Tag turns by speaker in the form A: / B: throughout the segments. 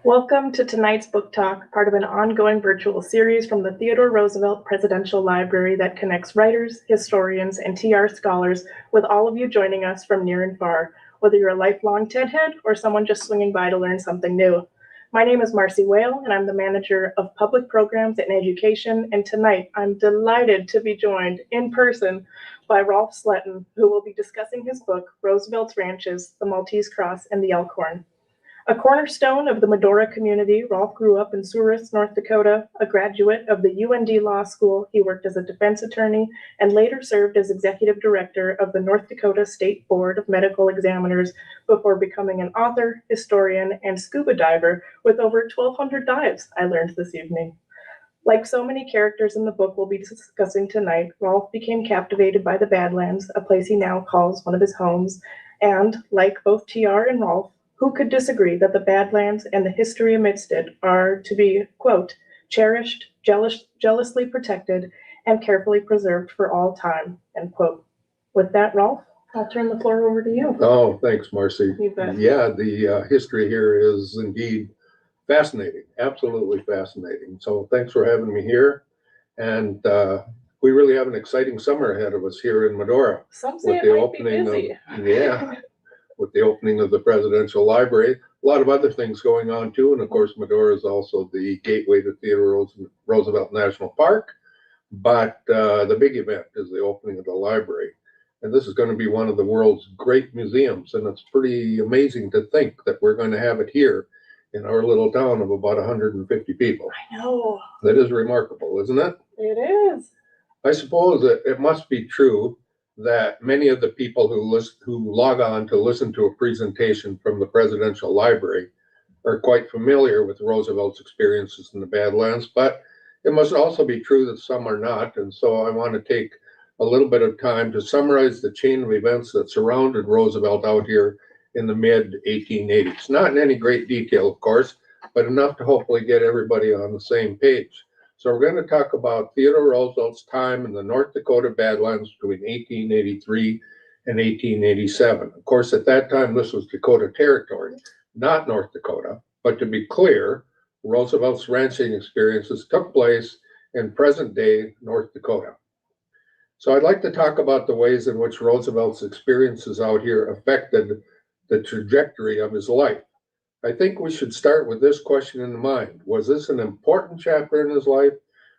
A: Welcome to tonight's book talk, part of an ongoing virtual series from the Theodore Roosevelt Presidential Library that connects writers, historians, and TR scholars with all of you joining us from near and far, whether you're a lifelong TED head or someone just swinging by to learn something new. My name is Marcy Whale, and I'm the manager of public programs and education, and tonight I'm delighted to be joined in person by Rolf Sletten, who will be discussing his book, Roosevelt's Ranches, the Maltese Cross, and the Elkhorn. A cornerstone of the Medora community, Rolf grew up in Souris, North Dakota. A graduate of the UND Law School, he worked as a defense attorney and later served as executive director of the North Dakota State Board of Medical Examiners before becoming an author, historian, and scuba diver with over 1,200 dives, I learned this evening. Like so many characters in the book we'll be discussing tonight, Rolf became captivated by the Badlands, a place he now calls one of his homes, and, like both TR and Rolf, who could disagree that the Badlands and the history amidst it are to be, quote, cherished, jealously protected, and carefully preserved for all time, end quote. With that, Rolf, I'll turn the floor over to you.
B: Oh, thanks, Marcy.
A: You bet.
B: Yeah, the history here is indeed fascinating, absolutely fascinating. So thanks for having me here. And we really have an exciting summer ahead of us here in Medora.
A: Some say it might be busy.
B: With the opening of the Presidential Library. A lot of other things going on too. And of course, Medora is also the gateway to Theodore Roosevelt National Park. But the big event is the opening of the library. And this is going to be one of the world's great museums. And it's pretty amazing to think that we're going to have it here in our little town of about 150 people.
A: I know.
B: That is remarkable, isn't it?
A: It is.
B: I suppose that it must be true that many of the people who log on to listen to a presentation from the Presidential Library are quite familiar with Roosevelt's experiences in the Badlands, but it must also be true that some are not. And so I want to take a little bit of time to summarize the chain of events that surrounded Roosevelt out here in the mid-1880s. Not in any great detail, of course, but enough to hopefully get everybody on the same page. So we're going to talk about Theodore Roosevelt's time in the North Dakota Badlands between 1883 and 1887. Of course, at that time, this was Dakota Territory, not North Dakota. But to be clear, Roosevelt's ranching experiences took place in present-day North Dakota. So I'd like to talk about the ways in which Roosevelt's experiences out here affected the trajectory of his life. I think we should start with this question in mind. Was this an important chapter in his life,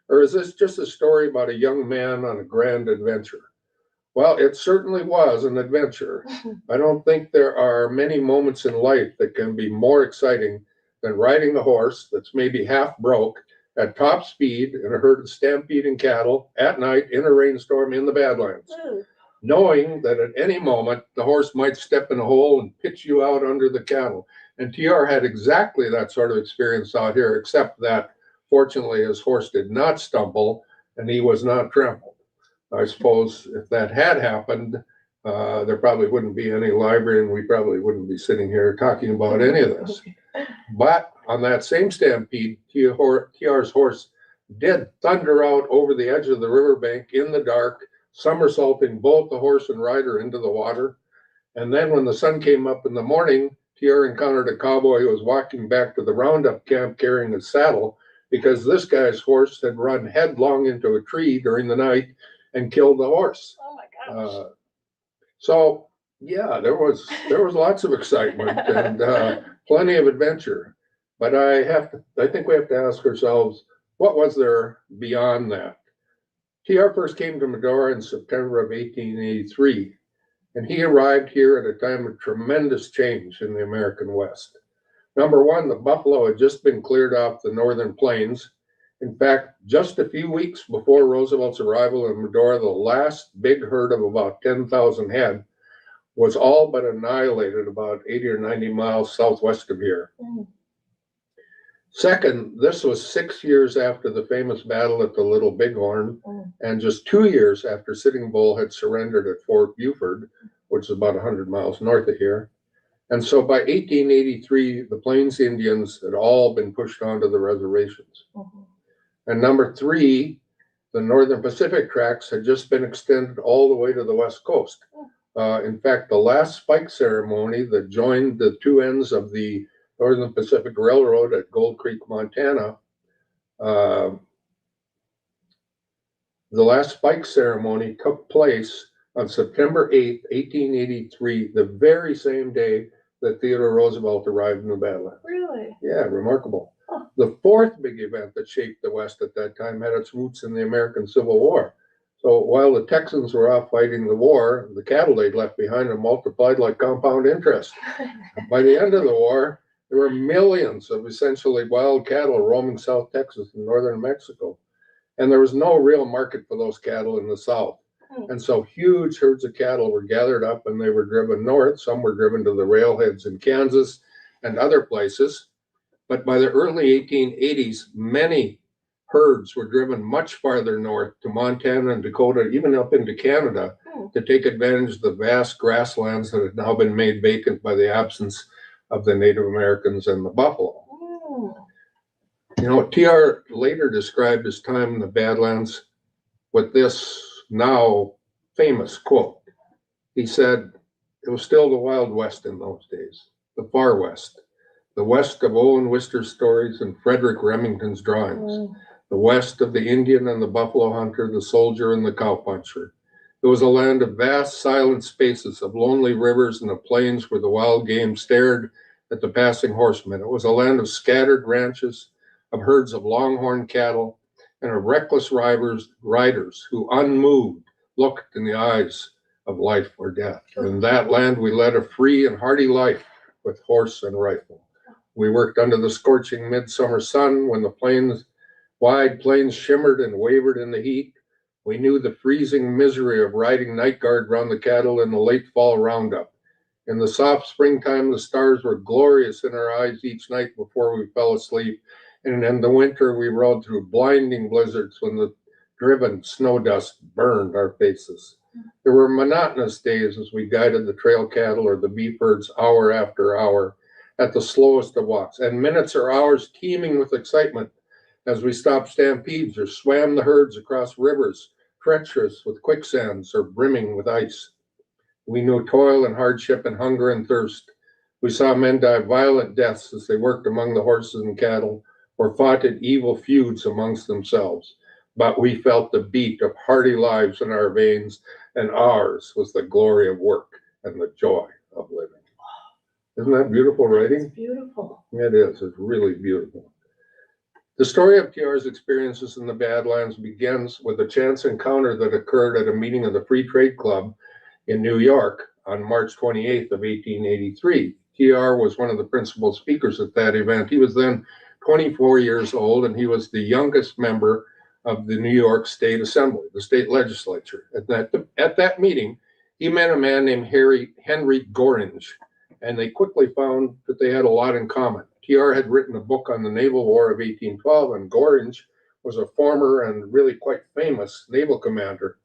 B: or is this just a story about a young man on a grand adventure? Well, it certainly was an adventure. I don't think there are many moments in life that can be more exciting than riding a horse that's maybe half broke at top speed in a herd of stampeding cattle at night in a rainstorm in the Badlands, knowing that at any moment the horse might step in a hole and pitch you out under the cattle. And TR had exactly that sort of experience out here, except that fortunately his horse did not stumble and he was not trampled. I suppose if that had happened, there probably wouldn't be any library and we probably wouldn't be sitting here talking about any of this. But on that same stampede, TR's horse did thunder out over the edge of the riverbank in the dark, somersaulting both the horse and rider into the water. And then when the sun came up in the morning, TR encountered a cowboy who was walking back to the roundup camp carrying a saddle because this guy's horse had run headlong into a tree during the night and killed the horse.
A: Oh my gosh.
B: So yeah, there was lots of excitement and plenty of adventure. But I think we have to ask ourselves, what was there beyond that? TR first came to Medora in September of 1883. And he arrived here at a time of tremendous change in the American West. Number one, the buffalo had just been cleared off the northern plains. In fact, just a few weeks before Roosevelt's arrival in Medora, the last big herd of about 10,000 head was all but annihilated about 80 or 90 miles southwest of here. Second, this was 6 years after the famous battle at the Little Bighorn, and just 2 years after Sitting Bull had surrendered at Fort Buford, which is about 100 miles north of here. And so by 1883, the Plains Indians had all been pushed onto the reservations. And number three, the Northern Pacific tracts had just been extended all the way to the West Coast. In fact, the last spike ceremony that joined the two ends of the Northern Pacific Railroad at Gold Creek, Montana. The last spike ceremony took place on September 8th, 1883, the very same day that Theodore Roosevelt arrived in the Badlands.
A: Really?
B: Yeah, remarkable.
A: Huh.
B: The fourth big event that shaped the West at that time had its roots in the American Civil War. So while the Texans were off fighting the war, the cattle they'd left behind had multiplied like compound interest. By the end of the war, there were millions of essentially wild cattle roaming South Texas and northern Mexico. And there was no real market for those cattle in the South. And so huge herds of cattle were gathered up and they were driven north. Some were driven to the railheads in Kansas and other places. But by the early 1880s, many herds were driven much farther north to Montana and Dakota, even up into Canada, to take advantage of the vast grasslands that had now been made vacant by the absence of the Native Americans and the buffalo. You know, TR later described his time in the Badlands with this now famous quote. He said, "It was still the Wild West in those days, the far West, the West of Owen Wister's stories and Frederick Remington's drawings, the West of the Indian and the buffalo hunter, the soldier and the cowpuncher. It was a land of vast silent spaces, of lonely rivers and of plains where the wild game stared at the passing horsemen. It was a land of scattered ranches, of herds of longhorn cattle, and of reckless riders who, unmoved, looked in the eyes of life or death. In that land we led a free and hardy life with horse and rifle. We worked under the scorching midsummer sun when the wide plains shimmered and wavered in the heat. We knew the freezing misery of riding night guard round the cattle in the late fall roundup. In the soft springtime, the stars were glorious in our eyes each night before we fell asleep. And in the winter, we rode through blinding blizzards when the driven snow dust burned our faces. There were monotonous days as we guided the trail cattle or the beef herds hour after hour at the slowest of walks, and minutes or hours teeming with excitement as we stopped stampedes or swam the herds across rivers, treacherous with quicksands or brimming with ice. We knew toil and hardship and hunger and thirst. We saw men die violent deaths as they worked among the horses and cattle or fought in evil feuds amongst themselves. But we felt the beat of hardy lives in our veins, and ours was the glory of work and the joy of living." Isn't that beautiful writing?
A: It's beautiful.
B: It is. It's really beautiful. The story of TR's experiences in the Badlands begins with a chance encounter that occurred at a meeting of the Free Trade Club in New York on March 28th of 1883. TR was one of the principal speakers at that event. He was then 24 years old, and he was the youngest member of the New York State Assembly, the state legislature. At that meeting, he met a man named Henry Gorringe, and they quickly found that they had a lot in common. TR had written a book on the Naval War of 1812, and Gorringe was a former and really quite famous naval commander.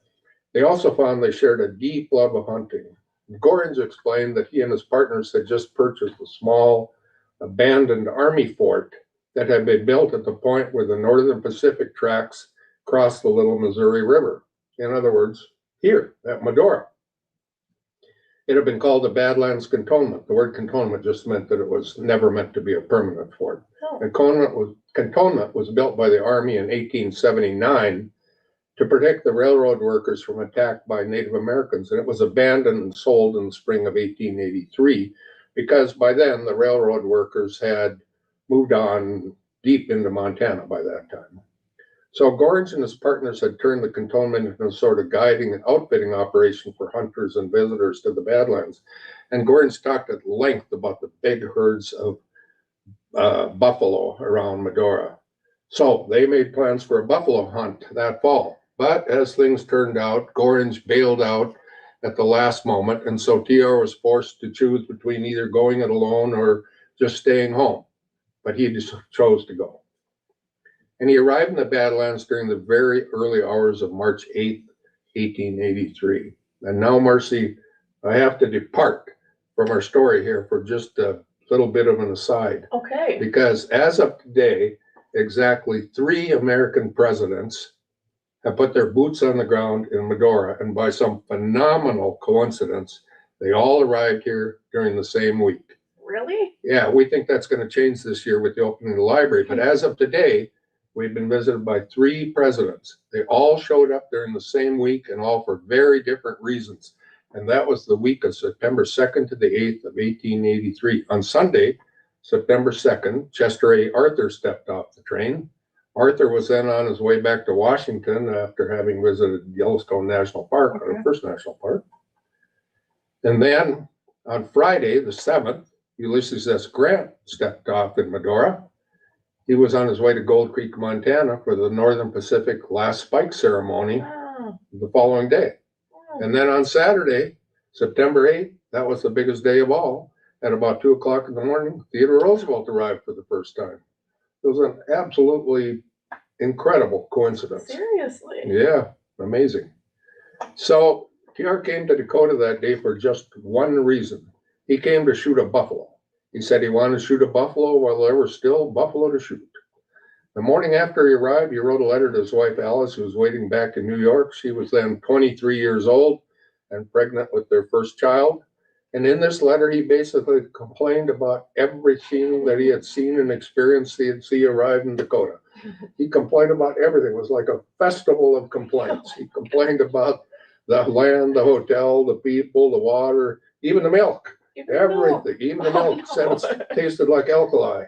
B: They also found they shared a deep love of hunting. Gorringe explained that he and his partners had just purchased a small, abandoned army fort that had been built at the point where the Northern Pacific tracks crossed the Little Missouri River. In other words, here at Medora. It had been called the Badlands Cantonment. The word cantonment just meant that it was never meant to be a permanent fort. Cantonment was built by the Army in 1879 to protect the railroad workers from attack by Native Americans, and it was abandoned and sold in the spring of 1883 because by then the railroad workers had moved on deep into Montana by that time. So Gorringe and his partners had turned the cantonment into a sort of guiding and outfitting operation for hunters and visitors to the Badlands. And Gorringe talked at length about the big herds of buffalo around Medora. So they made plans for a buffalo hunt that fall. But as things turned out, Gorringe bailed out at the last moment, and so TR was forced to choose between either going it alone or just staying home. But he just chose to go. And he arrived in the Badlands during the very early hours of March 8th, 1883. And now, Marcy, I have to depart from our story here for just a little bit of an aside.
A: Okay.
B: Because as of today, exactly 3 American presidents have put their boots on the ground in Medora, and by some phenomenal coincidence, they all arrived here during the same week.
A: Really?
B: Yeah, we think that's going to change this year with the opening of the library. But as of today, we've been visited by 3 presidents. They all showed up during the same week and all for very different reasons. And that was the week of September 2nd to the 8th of 1883. On Sunday, September 2nd, Chester A. Arthur stepped off the train. Arthur was then on his way back to Washington after having visited Yellowstone National Park, our first national park. And then on Friday, the 7th, Ulysses S. Grant stepped off in Medora. He was on his way to Gold Creek, Montana for the Northern Pacific last spike ceremony the following day. And then on Saturday, September 8th, that was the biggest day of all. At about 2 o'clock in the morning, Theodore Roosevelt arrived for the first time. It was an absolutely incredible coincidence.
A: Seriously?
B: Yeah, amazing. So TR came to Dakota that day for just one reason. He came to shoot a buffalo. He said he wanted to shoot a buffalo while there were still buffalo to shoot. The morning after he arrived, he wrote a letter to his wife Alice, who was waiting back in New York. She was then 23 years old and pregnant with their first child. And in this letter, he basically complained about everything that he had seen and experienced he had seen arrive in Dakota. He complained about everything. It was like a festival of complaints. He complained about the land, the hotel, the people, the water, even the milk. Everything, even the milk said it tasted like alkali.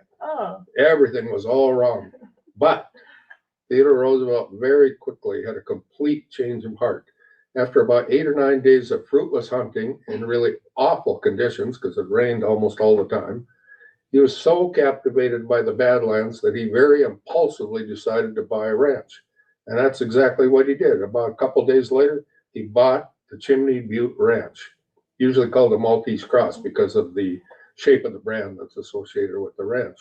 B: Everything was all wrong. But Theodore Roosevelt very quickly had a complete change of heart. After about 8 or 9 days of fruitless hunting in really awful conditions, because it rained almost all the time, he was so captivated by the Badlands that he very impulsively decided to buy a ranch. And that's exactly what he did. About a couple days later, he bought the Chimney Butte Ranch, usually called the Maltese Cross because of the shape of the brand that's associated with the ranch.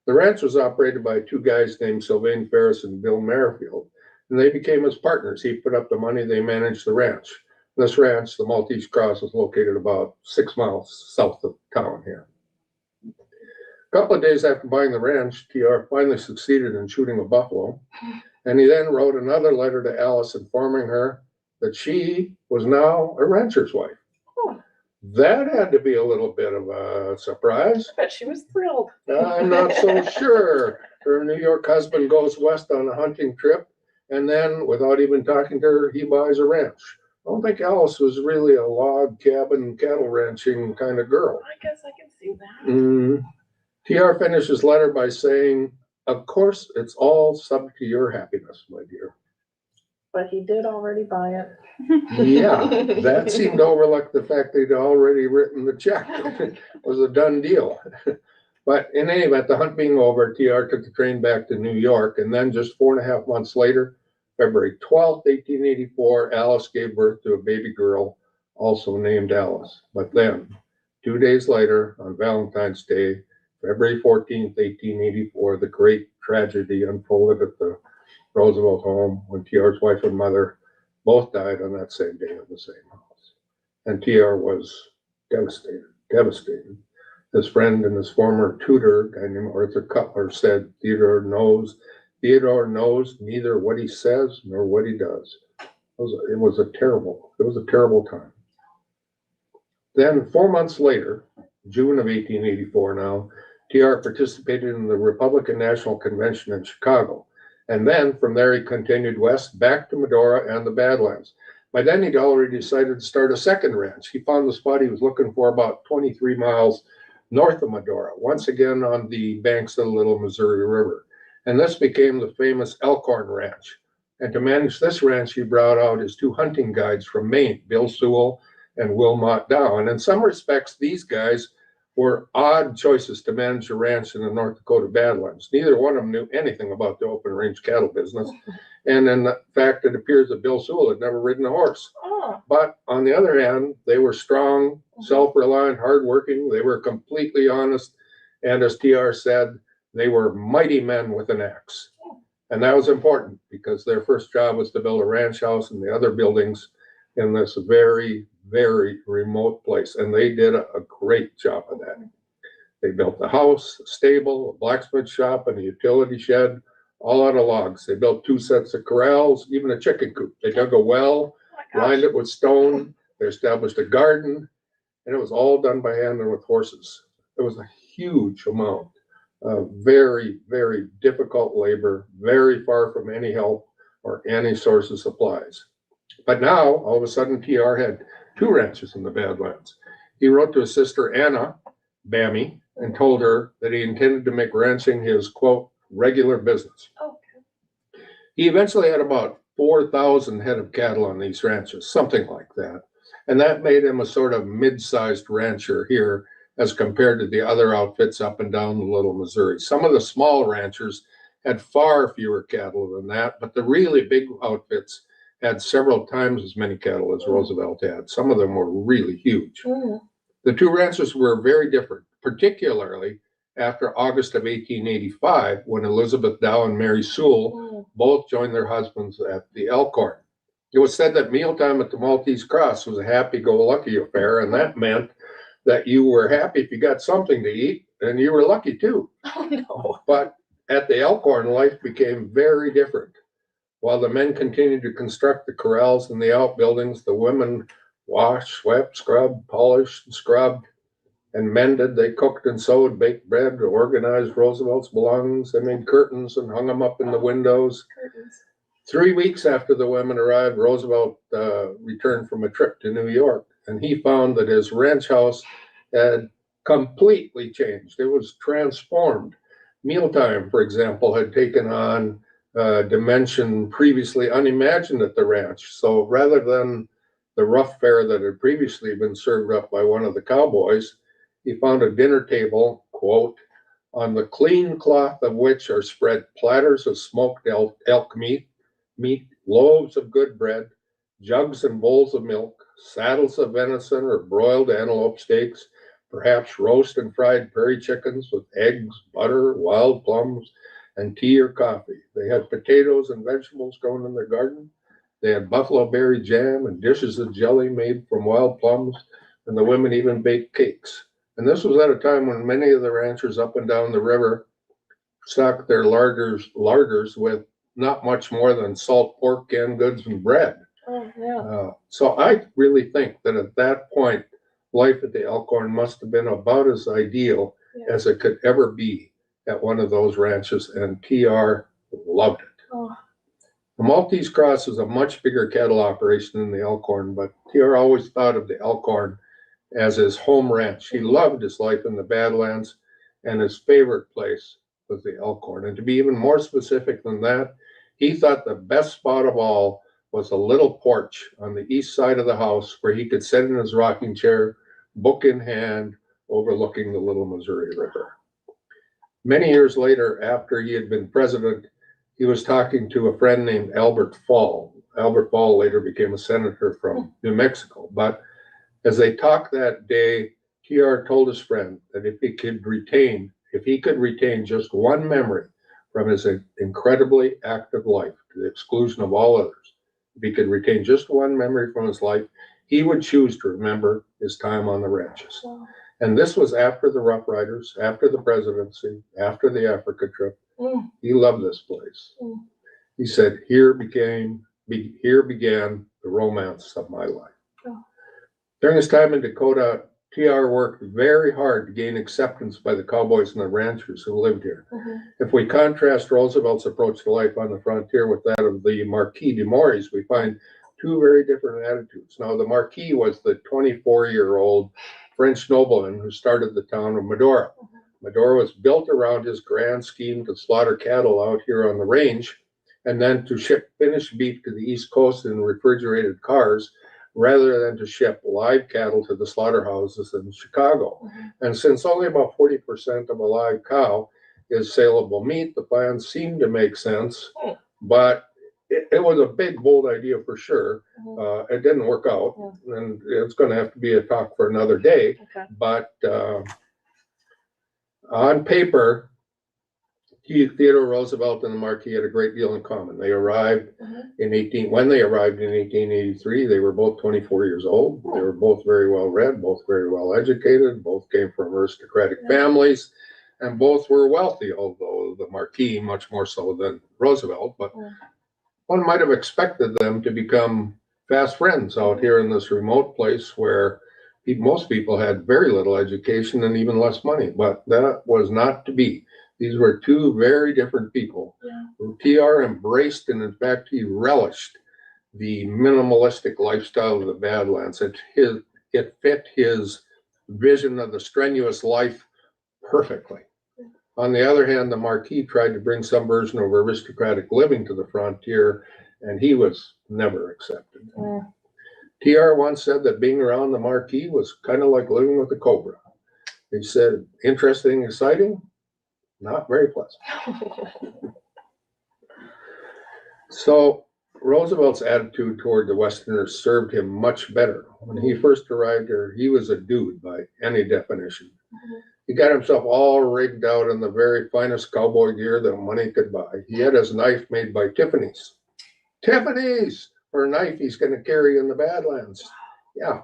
B: The ranch was operated by 2 guys named Sylvain Ferris and Bill Merrifield, and they became his partners. He put up the money, they managed the ranch. This ranch, the Maltese Cross, is located about 6 miles south of town here. A couple of days after buying the ranch, TR finally succeeded in shooting a buffalo, and he then wrote another letter to Alice informing her that she was now a rancher's wife. That had to be a little bit of a surprise.
A: I bet she was thrilled.
B: I'm not so sure. Her New York husband goes west on a hunting trip, and then, without even talking to her, he buys a ranch. I don't think Alice was really a log cabin, cattle ranching kind of girl.
A: I guess I can see that.
B: TR finished his letter by saying, "Of course, it's all subject to your happiness, my dear."
A: But he did already buy it.
B: Yeah, that seemed to overlook the fact that he'd already written the check. It was a done deal. But in any event, the hunt being over, TR took the train back to New York, and then just 4.5 months later, February 12th, 1884, Alice gave birth to a baby girl, also named Alice. But then, 2 days later, on Valentine's Day, February 14th, 1884, the great tragedy unfolded at the Roosevelt home when TR's wife and mother both died on that same day in the same house. And TR was devastated. His friend and his former tutor, a guy named Arthur Cutler, said, Theodore knows neither what he says nor what he does. It was a terrible time. Then 4 months later, June of 1884 now, TR participated in the Republican National Convention in Chicago. And then from there, he continued west back to Medora and the Badlands. By then, he'd already decided to start a second ranch. He found the spot he was looking for about 23 miles north of Medora, once again on the banks of the Little Missouri River. And this became the famous Elkhorn Ranch. And to manage this ranch, he brought out his 2 hunting guides from Maine, Bill Sewell and Wilmot Dow. And in some respects, these guys were odd choices to manage a ranch in the North Dakota Badlands. Neither one of them knew anything about the open range cattle business. And in fact, it appears that Bill Sewell had never ridden a horse. But on the other hand, they were strong, self-reliant, hardworking. They were completely honest. And as TR said, they were mighty men with an axe. And that was important because their first job was to build a ranch house and the other buildings in this very, very remote place. And they did a great job of that. They built the house, a stable, a blacksmith shop, and a utility shed, all out of logs. They built 2 sets of corrals, even a chicken coop. They dug a well, lined it with stone. They established a garden, and it was all done by hand and with horses. It was a huge amount of very, very difficult labor, very far from any help or any source of supplies. But now, all of a sudden, TR had 2 ranches in the Badlands. He wrote to his sister Anna Bammy and told her that he intended to make ranching his, quote, regular business.
A: Okay.
B: He eventually had about 4,000 head of cattle on these ranches, something like that. And that made him a sort of mid-sized rancher here as compared to the other outfits up and down the Little Missouri. Some of the small ranchers had far fewer cattle than that, but the really big outfits had several times as many cattle as Roosevelt had. Some of them were really huge. The 2 ranches were very different, particularly after August of 1885, when Elizabeth Dow and Mary Sewell both joined their husbands at the Elkhorn. It was said that mealtime at the Maltese Cross was a happy-go-lucky affair, and that meant that you were happy if you got something to eat, and you were lucky too.
A: Oh, no.
B: But at the Elkhorn, life became very different. While the men continued to construct the corrals and the outbuildings, the women washed, swept, scrubbed, polished, and scrubbed, and mended. They cooked and sewed, baked bread, organized Roosevelt's belongings. They made curtains and hung them up in the windows.
A: Curtains.
B: 3 weeks after the women arrived, Roosevelt returned from a trip to New York, and he found that his ranch house had completely changed. It was transformed. Mealtime, for example, had taken on a dimension previously unimagined at the ranch. So rather than the rough fare that had previously been served up by one of the cowboys, he found a dinner table, quote, on the clean cloth of which are spread platters of smoked elk meat, loaves of good bread, jugs and bowls of milk, saddles of venison or broiled antelope steaks, perhaps roast and fried prairie chickens with eggs, butter, wild plums, and tea or coffee. They had potatoes and vegetables grown in their garden. They had buffalo berry jam and dishes of jelly made from wild plums, and the women even baked cakes. And this was at a time when many of the ranchers up and down the river stocked their larders with not much more than salt pork, canned goods, and bread.
A: Oh, yeah.
B: So I really think that at that point, life at the Elkhorn must have been about as ideal as it could ever be at one of those ranches, and TR loved it.
A: Oh.
B: The Maltese Cross is a much bigger cattle operation than the Elkhorn, but TR always thought of the Elkhorn as his home ranch. He loved his life in the Badlands, and his favorite place was the Elkhorn. And to be even more specific than that, he thought the best spot of all was a little porch on the east side of the house where he could sit in his rocking chair, book in hand, overlooking the Little Missouri River. Many years later, after he had been president, he was talking to a friend named Albert Fall. Albert Fall later became a senator from New Mexico. But as they talked that day, TR told his friend that if he could retain just one memory from his incredibly active life, to the exclusion of all others, if he could retain just one memory from his life, he would choose to remember his time on the ranches. Wow. And this was after the Rough Riders, after the presidency, after the Africa trip. He loved this place. He said, here began the romance of my life. Oh. During his time in Dakota, TR worked very hard to gain acceptance by the cowboys and the ranchers who lived here. If we contrast Roosevelt's approach to life on the frontier with that of the Marquis de Maurice, we find 2 very different attitudes. Now, the Marquis was the 24-year-old French nobleman who started the town of Medora. Medora was built around his grand scheme to slaughter cattle out here on the range and then to ship finished beef to the East Coast in refrigerated cars rather than to ship live cattle to the slaughterhouses in Chicago. And since only about 40% of a live cow is saleable meat, the plan seemed to make sense, but it was a big, bold idea for sure. It didn't work out, and it's going to have to be a talk for another day. But on paper, Theodore Roosevelt and the Marquis had a great deal in common. They arrived when they arrived in 1883, they were both 24 years old. They were both very well read, both very well educated, both came from aristocratic families, and both were wealthy, although the Marquis much more so than Roosevelt. But one might have expected them to become fast friends out here in this remote place where most people had very little education and even less money, but that was not to be. These were two very different people.
A: Yeah.
B: TR embraced, and in fact, he relished the minimalistic lifestyle of the Badlands. It fit his vision of the strenuous life perfectly. On the other hand, the Marquis tried to bring some version of aristocratic living to the frontier, and he was never accepted. TR once said that being around the Marquis was kind of like living with a cobra. He said, interesting, exciting, not very pleasant. So Roosevelt's attitude toward the Westerners served him much better. When he first arrived here, he was a dude by any definition. He got himself all rigged out in the very finest cowboy gear that money could buy. He had his knife made by Tiffany's. Tiffany's! For a knife he's going to carry in the Badlands. Yeah,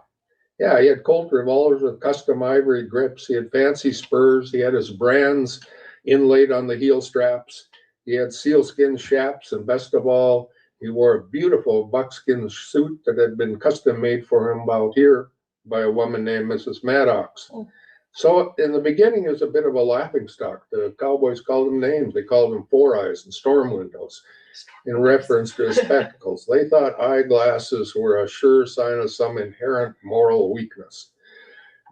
B: he had Colt revolvers with custom ivory grips. He had fancy spurs. He had his brands inlaid on the heel straps. He had sealskin chaps, and best of all, he wore a beautiful buckskin suit that had been custom made for him out here by a woman named Mrs. Maddox. So in the beginning, it was a bit of a laughingstock. The cowboys called him names. They called him Four Eyes and Storm Windows in reference to his spectacles. They thought eyeglasses were a sure sign of some inherent moral weakness.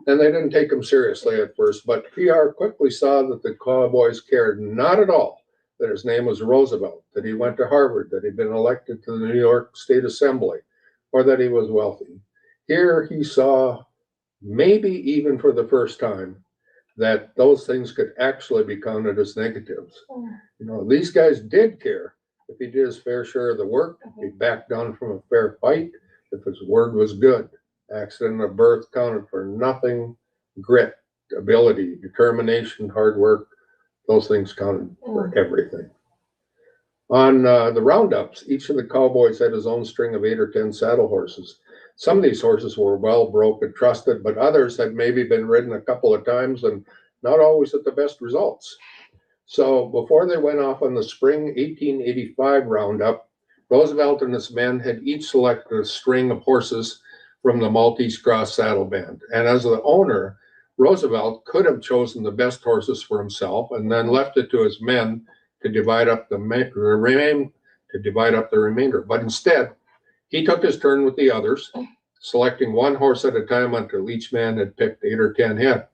B: And they didn't take him seriously at first, but PR quickly saw that the cowboys cared not at all that his name was Roosevelt, that he went to Harvard, that he'd been elected to the New York State Assembly, or that he was wealthy. Here he saw, maybe even for the first time, that those things could actually be counted as negatives. These guys did care. If he did his fair share of the work, if he backed down from a fair fight, if his word was good. Accident of birth counted for nothing. Grit, ability, determination, hard work, those things counted for everything. On the roundups, each of the cowboys had his own string of 8 or 10 saddle horses. Some of these horses were well broke and trusted, but others had maybe been ridden a couple of times and not always at the best results. So before they went off on the spring 1885 roundup, Roosevelt and his men had each selected a string of horses from the Maltese Cross saddle band. And as the owner, Roosevelt could have chosen the best horses for himself and then left it to his men to divide up the remainder. But instead, he took his turn with the others, selecting one horse at a time until each man had picked 8 or 10 head.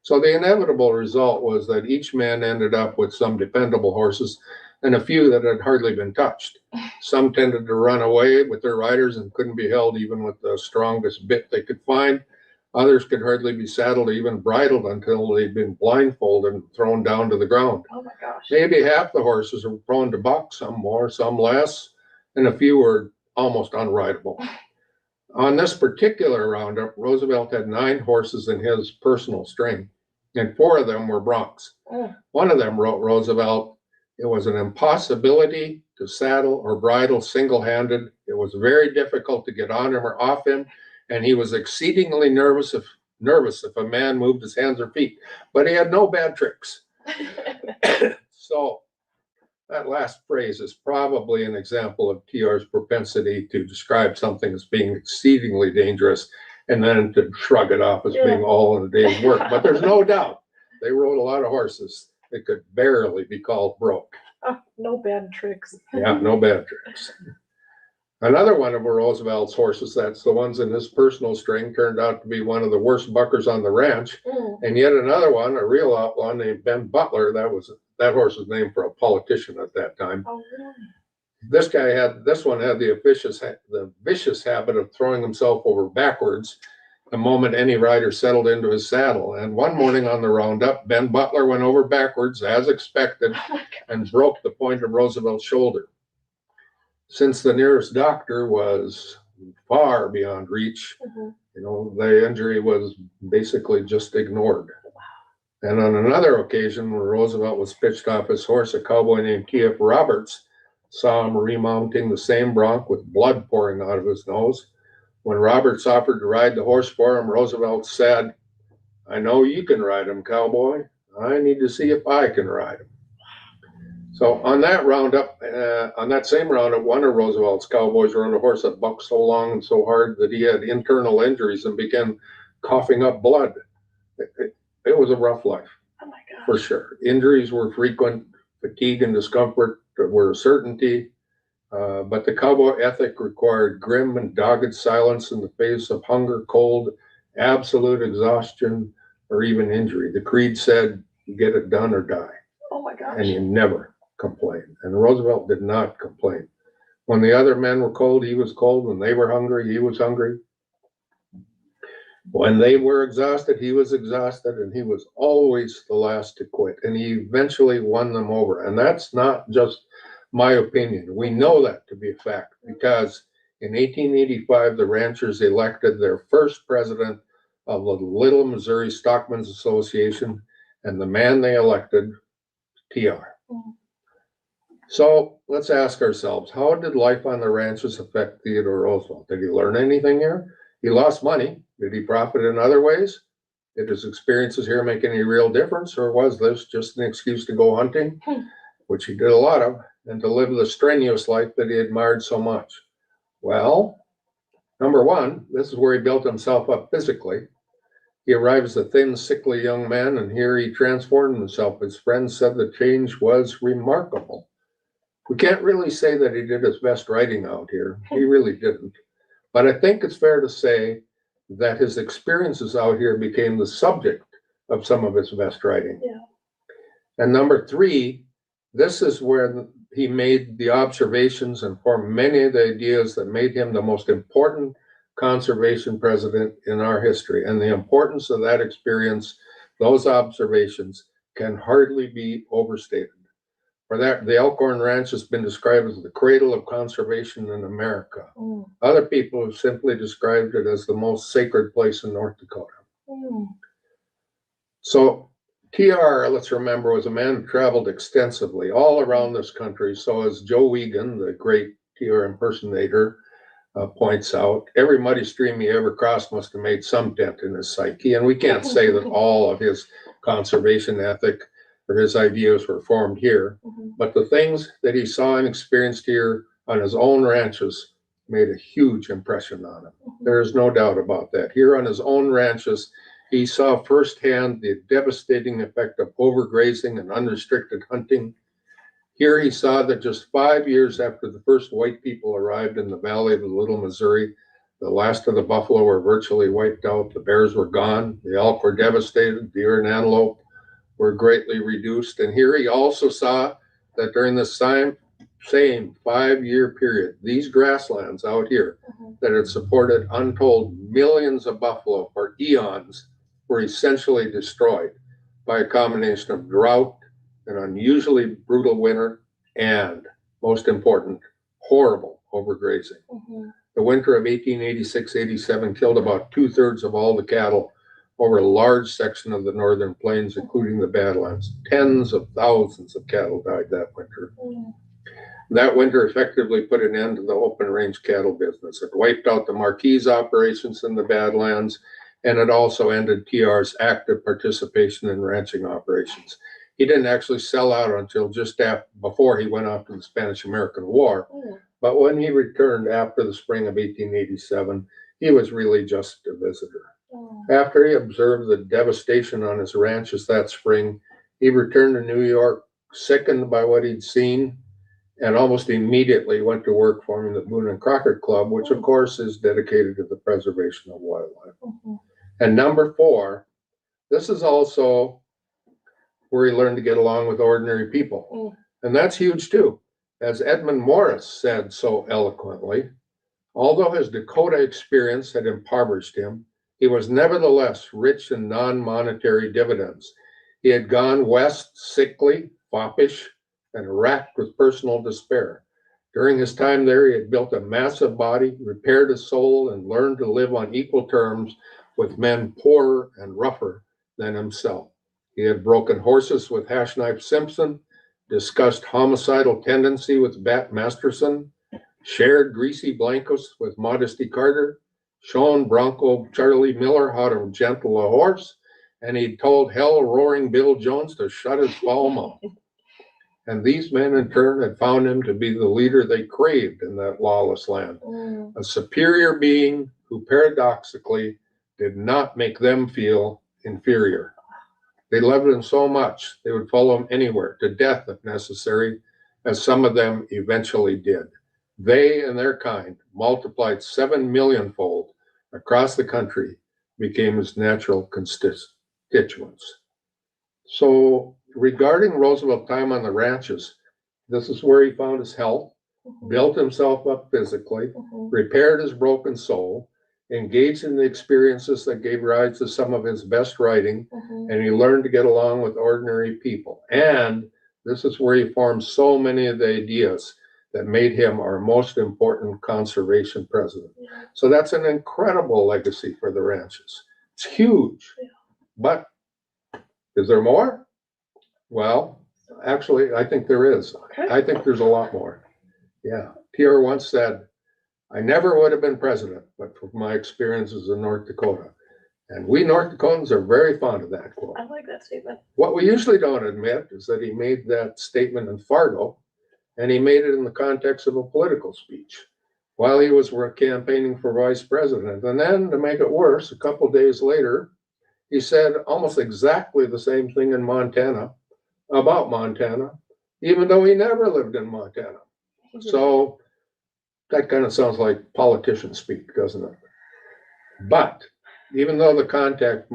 B: So the inevitable result was that each man ended up with some dependable horses and a few that had hardly been touched. Some tended to run away with their riders and couldn't be held even with the strongest bit they could find. Others could hardly be saddled or even bridled until they'd been blindfolded and thrown down to the ground.
A: Oh my gosh.
B: Maybe half the horses were prone to buck, some more, some less, and a few were almost unrideable. On this particular roundup, Roosevelt had 9 horses in his personal string, and 4 of them were broncs. One of them, wrote Roosevelt, it was an impossibility to saddle or bridle single-handed. It was very difficult to get on him or off him, and he was exceedingly nervous if a man moved his hands or feet. But he had no bad tricks. So that last phrase is probably an example of TR's propensity to describe something as being exceedingly dangerous and then to shrug it off as being all in a day's work. But there's no doubt they rode a lot of horses that could barely be called broke.
A: No bad tricks.
B: Yeah, no bad tricks. Another one of Roosevelt's horses, that's the ones in his personal string, turned out to be one of the worst buckers on the ranch. And yet another one, a real outlaw named Ben Butler, that horse was named for a politician at that time.
A: Oh, really?
B: This one had the vicious habit of throwing himself over backwards the moment any rider settled into his saddle. And one morning on the roundup, Ben Butler went over backwards as expected and broke the point of Roosevelt's shoulder. Since the nearest doctor was far beyond reach, the injury was basically just ignored. And on another occasion, when Roosevelt was pitched off his horse, a cowboy named T.F. Roberts saw him remounting the same bronc with blood pouring out of his nose. When Roberts offered to ride the horse for him, Roosevelt said, "I know you can ride him, cowboy. I need to see if I can ride him." So on that same roundup, one of Roosevelt's cowboys rode a horse that bucked so long and so hard that he had internal injuries and began coughing up blood. It was a rough life.
A: Oh my gosh.
B: For sure. Injuries were frequent, fatigue and discomfort were a certainty, but the cowboy ethic required grim and dogged silence in the face of hunger, cold, absolute exhaustion, or even injury. The creed said, you get it done or die.
A: Oh my gosh.
B: And you never complain. And Roosevelt did not complain. When the other men were cold, he was cold. When they were hungry, he was hungry. When they were exhausted, he was exhausted, and he was always the last to quit. And he eventually won them over. And that's not just my opinion. We know that to be a fact because in 1885, the ranchers elected their first president of the Little Missouri Stockmen's Association, and the man they elected, TR. So let's ask ourselves, how did life on the ranches affect Theodore Roosevelt? Did he learn anything here? He lost money. Did he profit in other ways? Did his experiences here make any real difference, or was this just an excuse to go hunting, which he did a lot of, and to live the strenuous life that he admired so much? Well, number one, this is where he built himself up physically. He arrived as a thin, sickly young man, and here he transformed himself. His friends said the change was remarkable. We can't really say that he did his best writing out here. He really didn't. But I think it's fair to say that his experiences out here became the subject of some of his best writing.
A: Yeah.
B: And number three, this is where he made the observations and formed many of the ideas that made him the most important conservation president in our history. And the importance of that experience, those observations, can hardly be overstated. For that, the Elkhorn Ranch has been described as the cradle of conservation in America. Other people have simply described it as the most sacred place in North Dakota. So TR, let's remember, was a man who traveled extensively all around this country. So as Joe Wiegand, the great TR impersonator, points out, every muddy stream he ever crossed must have made some dent in his psyche. And we can't say that all of his conservation ethic or his ideas were formed here, but the things that he saw and experienced here on his own ranches made a huge impression on him. There is no doubt about that. Here on his own ranches, he saw firsthand the devastating effect of overgrazing and unrestricted hunting. Here he saw that just 5 years after the first white people arrived in the valley of the Little Missouri, the last of the buffalo were virtually wiped out, the bears were gone, the elk were devastated, deer and antelope were greatly reduced. And here he also saw that during this same 5-year period, these grasslands out here that had supported untold millions of buffalo for eons were essentially destroyed by a combination of drought, an unusually brutal winter, and, most important, horrible overgrazing. The winter of 1886-87 killed about 2/3 of all the cattle over a large section of the northern plains, including the Badlands. Tens of thousands of cattle died that winter. That winter effectively put an end to the open range cattle business. It wiped out the Marquise operations in the Badlands, and it also ended TR's active participation in ranching operations. He didn't actually sell out until just before he went off to the Spanish-American War. But when he returned after the spring of 1887, he was really just a visitor. After he observed the devastation on his ranches that spring, he returned to New York, sickened by what he'd seen, and almost immediately went to work forming the Boone and Crockett Club, which of course is dedicated to the preservation of wildlife. And number four, this is also where he learned to get along with ordinary people. And that's huge too. As Edmund Morris said so eloquently, although his Dakota experience had impoverished him, he was nevertheless rich in non-monetary dividends. He had gone west sickly, foppish, and racked with personal despair. During his time there, he had built a massive body, repaired his soul, and learned to live on equal terms with men poorer and rougher than himself. He had broken horses with Hash Knife Simpson, discussed homicidal tendency with Bat Masterson, shared greasy blankets with Modesty Carter, shown Bronco Charlie Miller how to gentle a horse, and he told hell-roaring Bill Jones to shut his foul mouth. And these men in turn had found him to be the leader they craved in that lawless land, a superior being who paradoxically did not make them feel inferior. They loved him so much, they would follow him anywhere, to death if necessary, as some of them eventually did. They and their kind, multiplied 7 million-fold across the country, became his natural constituents. So regarding Roosevelt's time on the ranches, this is where he found his health, built himself up physically, repaired his broken soul, engaged in the experiences that gave rise to some of his best writing, and he learned to get along with ordinary people. And this is where he formed so many of the ideas that made him our most important conservation president. So that's an incredible legacy for the ranches. It's huge. But is there more? Well, actually, I think there is. I think there's a lot more. Yeah. TR once said, "I never would have been president, but for my experiences in North Dakota." And we North Dakotans are very fond of that quote.
A: I like that statement.
B: What we usually don't admit is that he made that statement in Fargo, and he made it in the context of a political speech while he was campaigning for vice president. And then, to make it worse, a couple days later, he said almost exactly the same thing in Montana about Montana, even though he never lived in Montana. So that kind of sounds like politician speak, doesn't it? But even though the context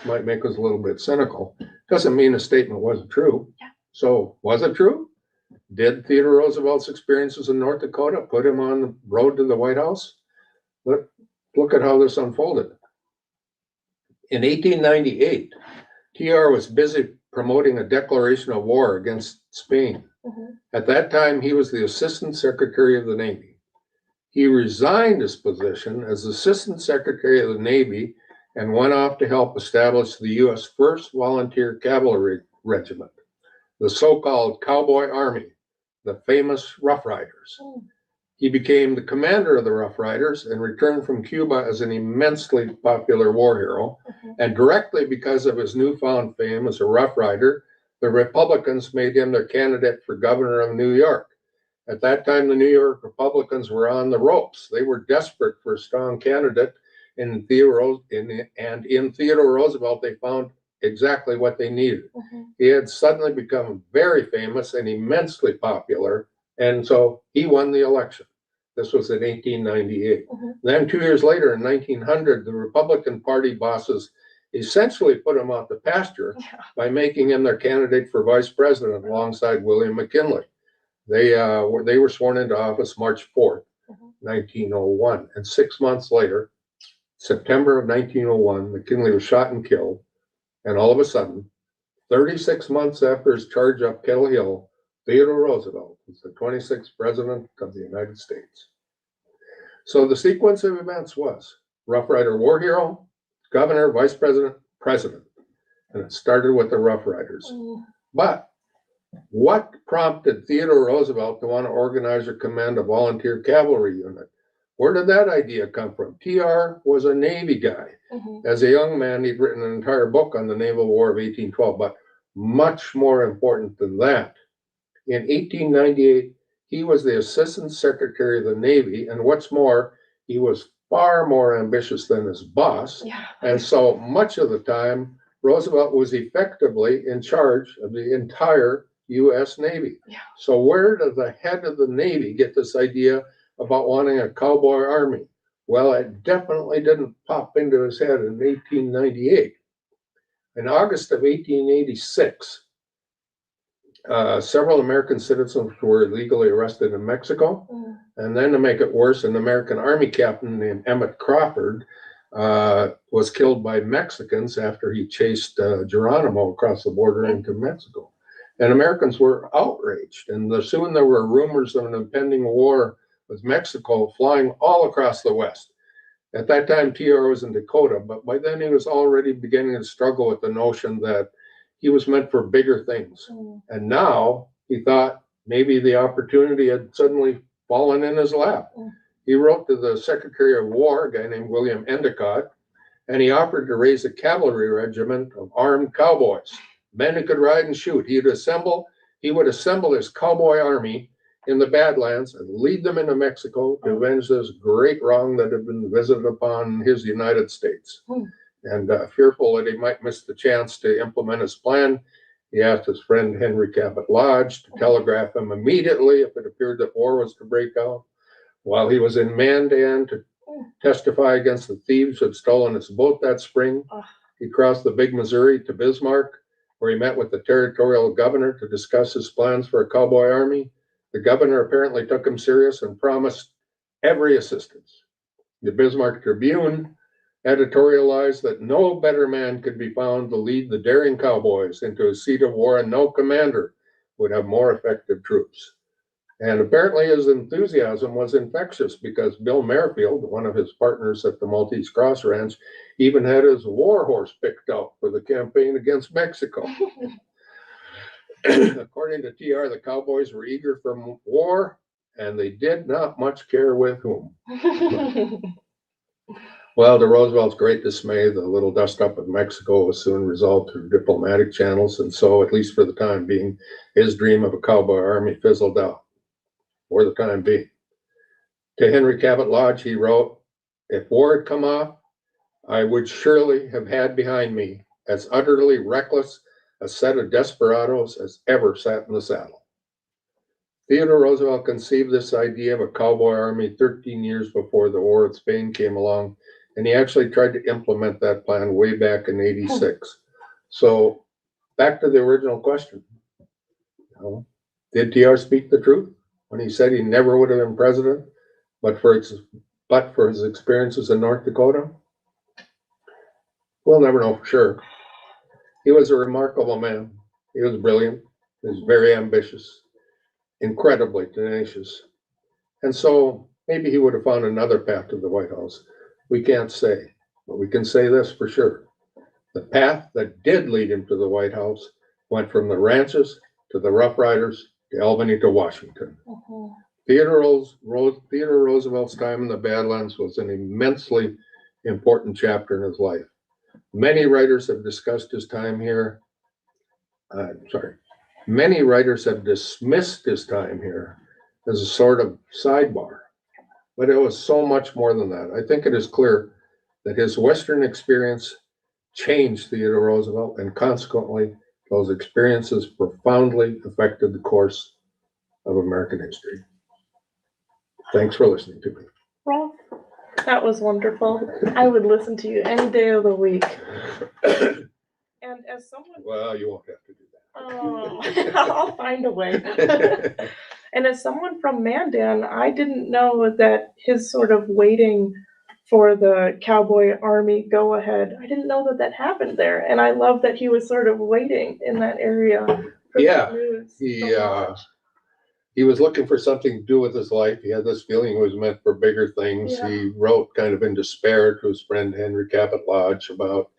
B: might make us a little bit cynical, doesn't mean the statement wasn't true. So was it true? Did Theodore Roosevelt's experiences in North Dakota put him on the road to the White House? Look at how this unfolded. In 1898, TR was busy promoting a declaration of war against Spain. At that time, he was the Assistant Secretary of the Navy. He resigned his position as Assistant Secretary of the Navy and went off to help establish the U.S. 1st Volunteer Cavalry Regiment, the so-called Cowboy Army, the famous Rough Riders. He became the commander of the Rough Riders and returned from Cuba as an immensely popular war hero. And directly because of his newfound fame as a Rough Rider, the Republicans made him their candidate for governor of New York. At that time, the New York Republicans were on the ropes. They were desperate for a strong candidate, and in Theodore Roosevelt, they found exactly what they needed. He had suddenly become very famous and immensely popular, and so he won the election. This was in 1898. Then 2 years later, in 1900, the Republican Party bosses essentially put him out the pasture by making him their candidate for vice president alongside William McKinley. They were sworn into office March 4th, 1901. And 6 months later, September of 1901, McKinley was shot and killed. And all of a sudden, 36 months after his charge up Kettle Hill, Theodore Roosevelt was the 26th president of the United States. So the sequence of events was Rough Rider war hero, governor, vice president, president. And it started with the Rough Riders. But what prompted Theodore Roosevelt to want to organize or command a volunteer cavalry unit? Where did that idea come from? TR was a Navy guy. As a young man, he'd written an entire book on the Naval War of 1812, but much more important than that. In 1898, he was the Assistant Secretary of the Navy, and what's more, he was far more ambitious than his boss. And so much of the time, Roosevelt was effectively in charge of the entire U.S. Navy. So where did the head of the Navy get this idea about wanting a cowboy army? Well, it definitely didn't pop into his head in 1898. In August of 1886, several American citizens were illegally arrested in Mexico. And then, to make it worse, an American Army captain named Emmett Crawford was killed by Mexicans after he chased Geronimo across the border into Mexico. And Americans were outraged. And soon there were rumors of an impending war with Mexico flying all across the West. At that time, TR was in Dakota, but by then he was already beginning to struggle with the notion that he was meant for bigger things. And now he thought maybe the opportunity had suddenly fallen in his lap. He wrote to the Secretary of War, a guy named William Endicott, and he offered to raise a cavalry regiment of armed cowboys, men who could ride and shoot. He would assemble his cowboy army in the Badlands and lead them into Mexico to avenge this great wrong that had been visited upon his United States. And fearful that he might miss the chance to implement his plan, he asked his friend Henry Cabot Lodge to telegraph him immediately if it appeared that war was to break out. While he was in Mandan to testify against the thieves who had stolen his boat that spring, he crossed the Big Missouri to Bismarck, where he met with the territorial governor to discuss his plans for a cowboy army. The governor apparently took him serious and promised every assistance. The Bismarck Tribune editorialized that no better man could be found to lead the daring cowboys into a seat of war, and no commander would have more effective troops. And apparently his enthusiasm was infectious, because Bill Merrifield, one of his partners at the Maltese Cross Ranch, even had his war horse picked out for the campaign against Mexico. According to TR, the cowboys were eager for war, and they did not much care with whom. Well, to Roosevelt's great dismay, the little dust-up of Mexico was soon resolved through diplomatic channels, and so, at least for the time being, his dream of a cowboy army fizzled out, for the time being. To Henry Cabot Lodge, he wrote, "If war had come off, I would surely have had behind me as utterly reckless a set of desperados as ever sat in the saddle." Theodore Roosevelt conceived this idea of a cowboy army 13 years before the War with Spain came along, and he actually tried to implement that plan way back in '86. So back to the original question. Did TR speak the truth when he said he never would have been president, but for his experiences in North Dakota? We'll never know for sure. He was a remarkable man. He was brilliant. He was very ambitious, incredibly tenacious. And so maybe he would have found another path to the White House. We can't say, but we can say this for sure. The path that did lead him to the White House went from the ranches to the Rough Riders to Albany to Washington. Theodore Roosevelt's time in the Badlands was an immensely important chapter in his life. Many writers have discussed his time here. Many writers have dismissed his time here as a sort of sidebar, but it was so much more than that. I think it is clear that his Western experience changed Theodore Roosevelt, and consequently, those experiences profoundly affected the course of American history. Thanks for listening to me.
A: Rolf, that was wonderful. I would listen to you any day of the week. And as someone...
B: Well, you won't have to do that.
A: Oh, I'll find a way. And as someone from Mandan, I didn't know that his sort of waiting for the cowboy army go ahead, I didn't know that that happened there. And I love that he was sort of waiting in that area for the news.
B: He was looking for something to do with his life. He had this feeling he was meant for bigger things. Yeah. He wrote kind of in despair to his friend Henry Cabot Lodge about,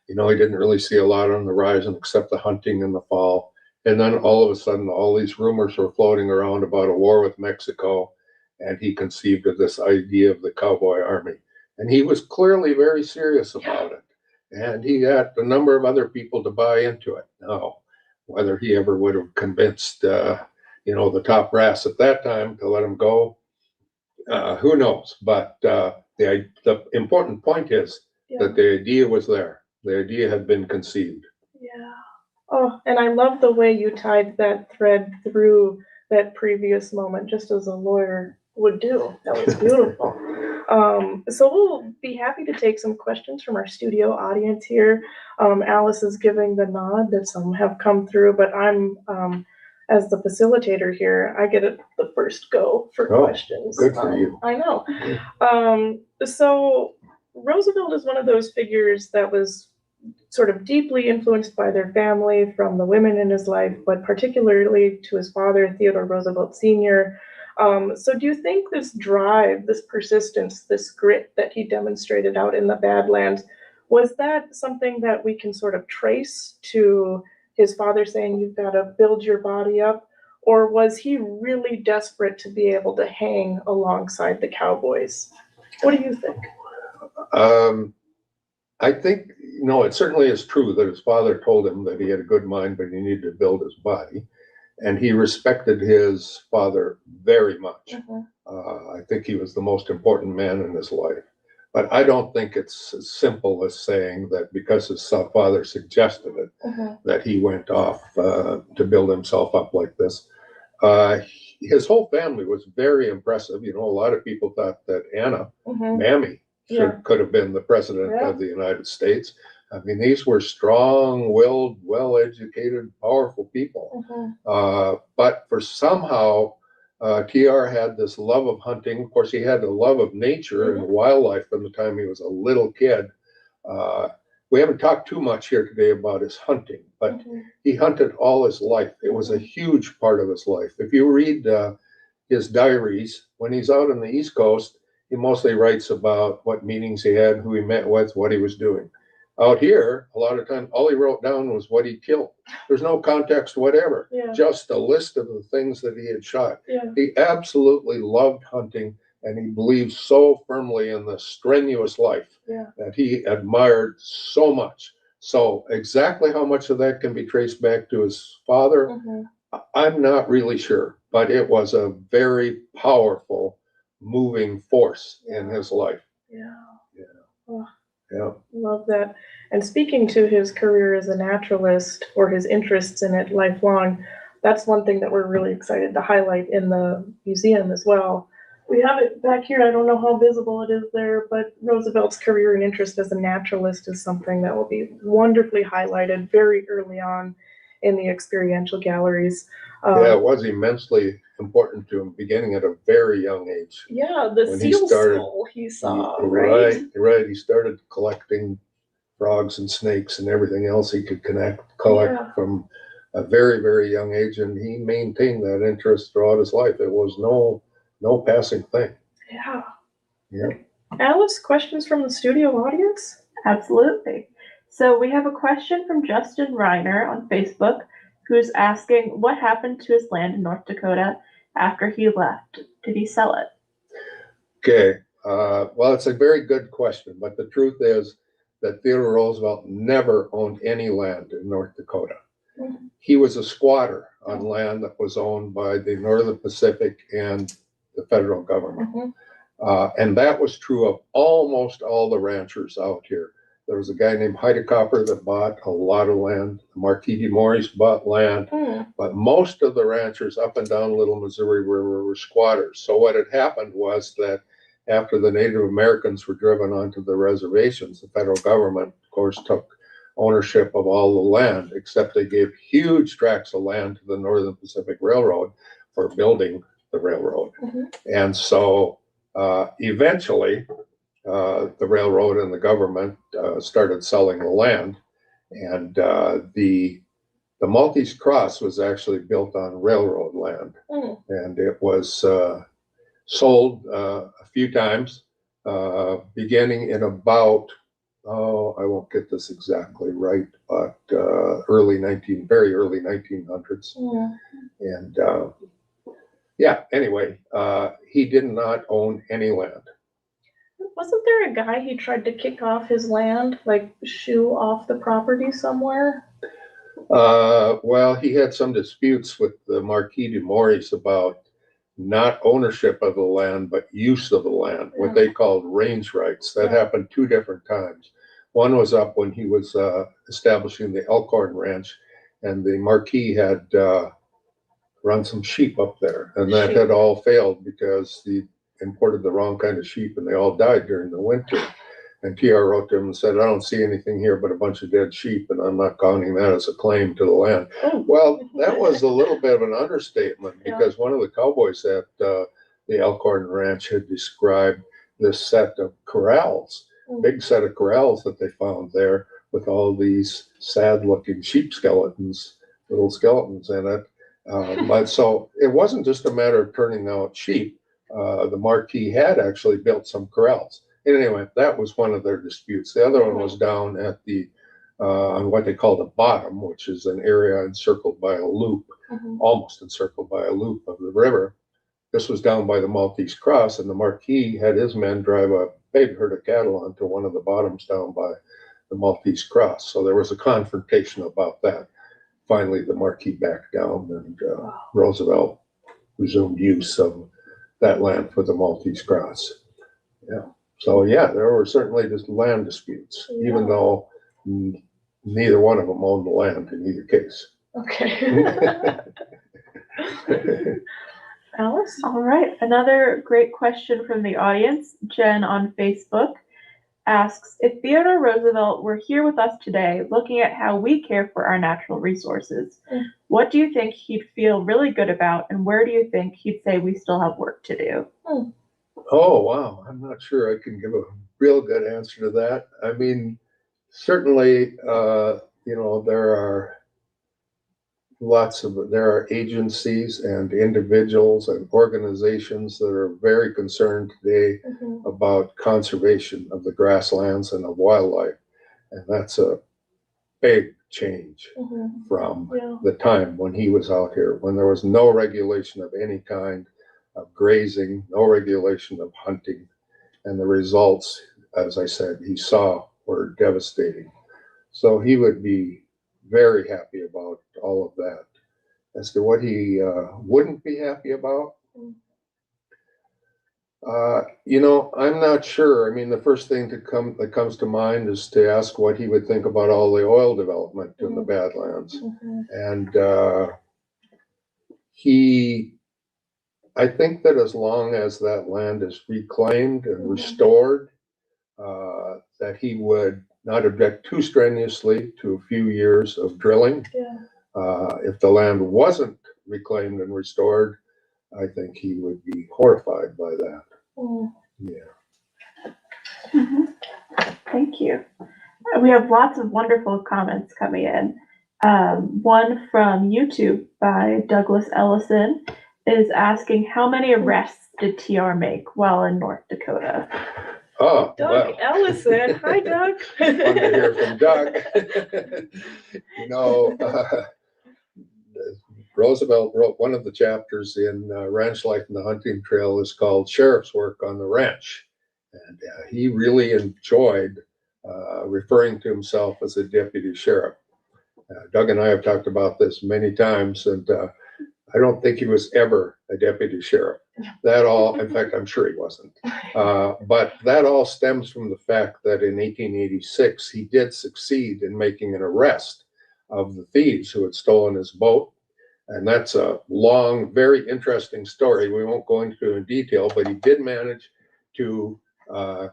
B: he didn't really see a lot on the horizon except the hunting in the fall. And then all of a sudden, all these rumors were floating around about a war with Mexico, and he conceived of this idea of the cowboy army. And he was clearly very serious about it. And he got a number of other people to buy into it. Now, whether he ever would have convinced, the top brass at that time to let him go, who knows? But the important point is that the idea was there. The idea had been conceived.
A: Yeah. Oh, and I love the way you tied that thread through that previous moment, just as a lawyer would do. That was beautiful. So we'll be happy to take some questions from our studio audience here. Alice is giving the nod that some have come through, but I'm, as the facilitator here, I get the first go for questions.
B: Good for you.
A: I know. So Roosevelt is one of those figures that was sort of deeply influenced by their family, from the women in his life, but particularly to his father, Theodore Roosevelt Sr. So do you think this drive, this persistence, this grit that he demonstrated out in the Badlands, was that something that we can sort of trace to his father saying, you've got to build your body up? Or was he really desperate to be able to hang alongside the cowboys? What do you think?
B: I think, it certainly is true that his father told him that he had a good mind, but he needed to build his body. and he respected his father very much.
A: Mhm.
B: I think he was the most important man in his life. But I don't think it's as simple as saying that because his father suggested it,
A: Mhm.
B: that he went off to build himself up like this. Uh, his whole family was very impressive. You know, a lot of people thought that Anna,
A: Mhm.
B: Mammy,
A: Yeah.
B: could have been the president
A: Yeah.
B: of the United States. I mean, these were strong-willed, well-educated, powerful people. But for somehow, TR had this love of hunting. Of course, he had a love of nature and wildlife from the time he was a little kid. We haven't talked too much here today about his hunting, but he hunted all his life. It was a huge part of his life. If you read his diaries, when he's out on the East Coast, he mostly writes about what meetings he had, who he met with, what he was doing. Out here, a lot of times, all he wrote down was what he killed. There's no context whatever, just a list of the things that he had shot. He absolutely loved hunting, and he believed so firmly in the strenuous life that he admired so much. So exactly how much of that can be traced back to his father, I'm not really sure, but it was a very powerful moving force in his life.
A: Yeah.
B: Oh,
A: Love that. And speaking to his career as a naturalist or his interests in it lifelong, that's one thing that we're really excited to highlight in the museum as well. We have it back here. I don't know how visible it is there, but Roosevelt's career and interest as a naturalist is something that will be wonderfully highlighted very early on in the experiential galleries.
B: It was immensely important to him, beginning at a very young age.
A: The seal skull he saw, right?
B: Right. He started collecting frogs and snakes and everything else he could collect from a very, very young age, and he maintained that interest throughout his life. It was no passing thing.
A: Alice, questions from the studio audience?
C: Absolutely. So we have a question from Justin Reiner on Facebook, who's asking what happened to his land in North Dakota after he left. Did he sell it?
B: Okay. Well, it's a very good question, but the truth is that Theodore Roosevelt never owned any land in North Dakota. He was a squatter on land that was owned by the Northern Pacific and the federal government. And that was true of almost all the ranchers out here. There was a guy named Heidecopper that bought a lot of land. The Marquis de Maurice bought land, but most of the ranchers up and down Little Missouri River were squatters. So what had happened was that after the Native Americans were driven onto the reservations, the federal government, of course, took ownership of all the land, except they gave huge tracts of land to the Northern Pacific Railroad for building the railroad. And so eventually, the railroad and the government started selling the land, and the Maltese Cross was actually built on railroad land, and it was sold a few times, beginning in about, I won't get this exactly right, but very early 1900s. And anyway, he did not own any land.
A: Wasn't there a guy he tried to kick off his land, like shoo off the property somewhere?
B: Well, he had some disputes with the Marquis de Maurice about not ownership of the land, but use of the land, what they called range rights. That happened two different times. One was up when he was establishing the Elkhorn ranch, and the Marquis had run some sheep up there, and that had all failed because he imported the wrong kind of sheep, and they all died during the winter. And TR wrote to him and said, I don't see anything here but a bunch of dead sheep, and I'm not counting that as a claim to the land. Well, that was a little bit of an understatement, because one of the cowboys at the Elkhorn Ranch had described this set of corrals, big set of corrals that they found there with all these sad-looking sheep skeletons, little skeletons in it. But so it wasn't just a matter of turning out sheep. The Marquis had actually built some corrals. Anyway, that was one of their disputes. The other one was down at on what they call the bottom, which is an area encircled by a loop, almost encircled by a loop of the river. This was down by the Maltese Cross, and the Marquis had his men drive a big herd of cattle onto one of the bottoms down by the Maltese Cross. So there was a confrontation about that. finally the Marquis backed down, and Roosevelt resumed use of that land for the Maltese Cross. Yeah. So yeah, there were certainly just land disputes, even though neither one of them owned the land in either case.
A: Okay. Alice?
C: All right, another great question from the audience. Jen on Facebook asks, if Theodore Roosevelt were here with us today, looking at how we care for our natural resources, what do you think he'd feel really good about, and where do you think he'd say we still have work to do?
B: Oh, wow. I'm not sure I can give a real good answer to that. I mean, certainly, there are there are agencies and individuals and organizations that are very concerned today about conservation of the grasslands and of wildlife. And that's a big change from the time when he was out here, when there was no regulation of any kind of grazing, no regulation of hunting. And the results, as I said, he saw were devastating. So he would be very happy about all of that. As to what he wouldn't be happy about, I'm not sure. I mean, the first thing that comes to mind is to ask what he would think about all the oil development in the Badlands. And I think that as long as that land is reclaimed and restored, that he would not object too strenuously to a few years of drilling. If the land wasn't reclaimed and restored, I think he would be horrified by that.
C: Thank you. We have lots of wonderful comments coming in. One from YouTube by Douglas Ellison is asking, how many arrests did TR make while in North Dakota?
B: Oh,
A: Doug Ellison. Hi, Doug.
B: Fun to hear from Doug. Roosevelt wrote one of the chapters in Ranch Life and the Hunting Trail is called Sheriff's Work on the Ranch. And he really enjoyed referring to himself as a deputy sheriff. Doug and I have talked about this many times, and I don't think he was ever a deputy sheriff. In fact, I'm sure he wasn't. But that all stems from the fact that in 1886, he did succeed in making an arrest of the thieves who had stolen his boat. And that's a long, very interesting story. We won't go into it in detail, but he did manage to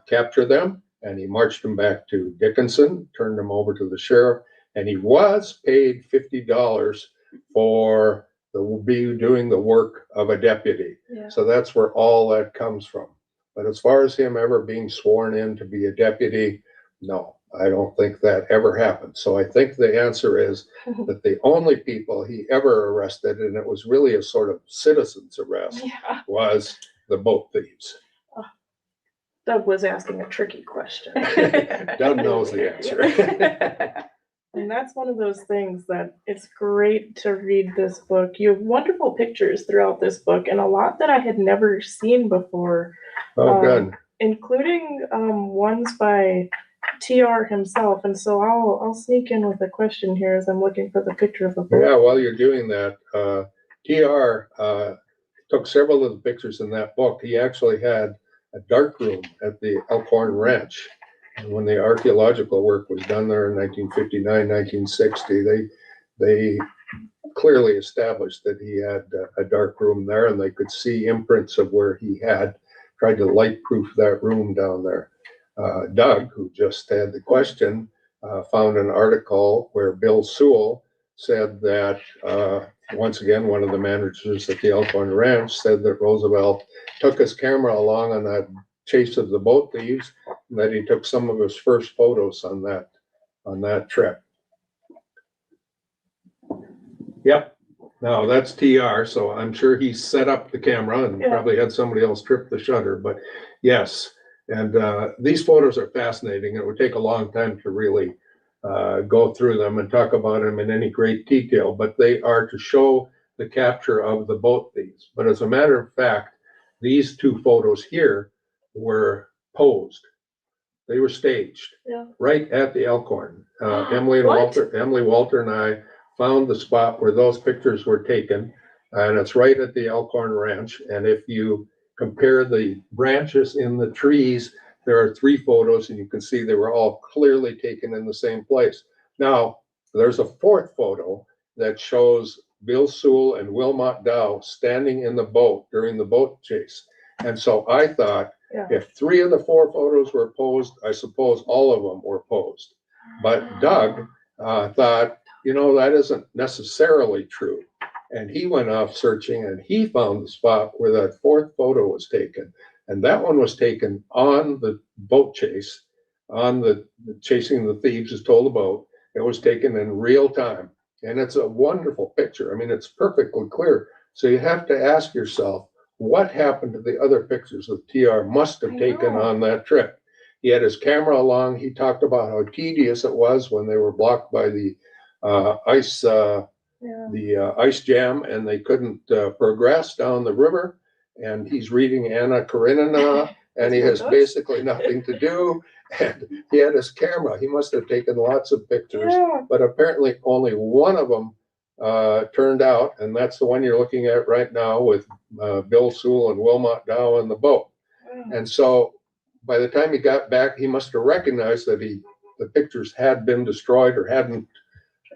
B: capture them, and he marched them back to Dickinson, turned them over to the sheriff, and he was paid $50 for doing the work of a deputy. So that's where all that comes from. But as far as him ever being sworn in to be a deputy, no, I don't think that ever happened. So I think the answer is that the only people he ever arrested, and it was really a sort of citizen's arrest, was the boat thieves.
A: Doug was asking a tricky question.
B: Doug knows the answer.
A: And that's one of those things that it's great to read this book. You have wonderful pictures throughout this book, and a lot that I had never seen before.
B: Oh, good.
A: Including ones by TR himself. And so I'll sneak in with a question here as I'm looking for the picture of the book.
B: Yeah, while you're doing that, TR took several of the pictures in that book. He actually had a dark room at the Elkhorn Ranch. And when the archaeological work was done there in 1959, 1960, they clearly established that he had a dark room there, and they could see imprints of where he had tried to light-proof that room down there. Doug, who just had the question, found an article where Bill Sewell said that, once again, one of the managers at the Elkhorn Ranch said that Roosevelt took his camera along on that chase of the boat thieves, and that he took some of his first photos on that trip. Yep. Now that's TR, so I'm sure he set up the camera and probably had somebody else trip the shutter, but yes. And these photos are fascinating. It would take a long time to really go through them and talk about them in any great detail, but they are to show the capture of the boat thieves. But as a matter of fact, these two photos here were posed. They were staged right at the Elkhorn. Emily Walter and I found the spot where those pictures were taken, and it's right at the Elkhorn Ranch. And if you compare the branches in the trees, there are 3 photos, and you can see they were all clearly taken in the same place. Now, there's a 4th photo that shows Bill Sewell and Wilmot Dow standing in the boat during the boat chase. And so I thought, if 3 of the 4 photos were posed, I suppose all of them were posed. But Doug thought, you know, that isn't necessarily true. And he went off searching, and he found the spot where that 4th photo was taken. And that one was taken on the boat chase, on the chasing the thieves who stole the boat. It was taken in real time. And it's a wonderful picture. I mean, it's perfectly clear. So you have to ask yourself, what happened to the other pictures that TR must have taken on that trip? He had his camera along. He talked about how tedious it was when they were blocked by the ice jam, and they couldn't progress down the river. And he's reading Anna Karenina, and he has basically nothing to do. And he had his camera. He must have taken lots of pictures, but apparently only one of them turned out, and that's the one you're looking at right now with Bill Sewell and Wilmot Dow in the boat. And so by the time he got back, he must have recognized that the pictures had been destroyed or hadn't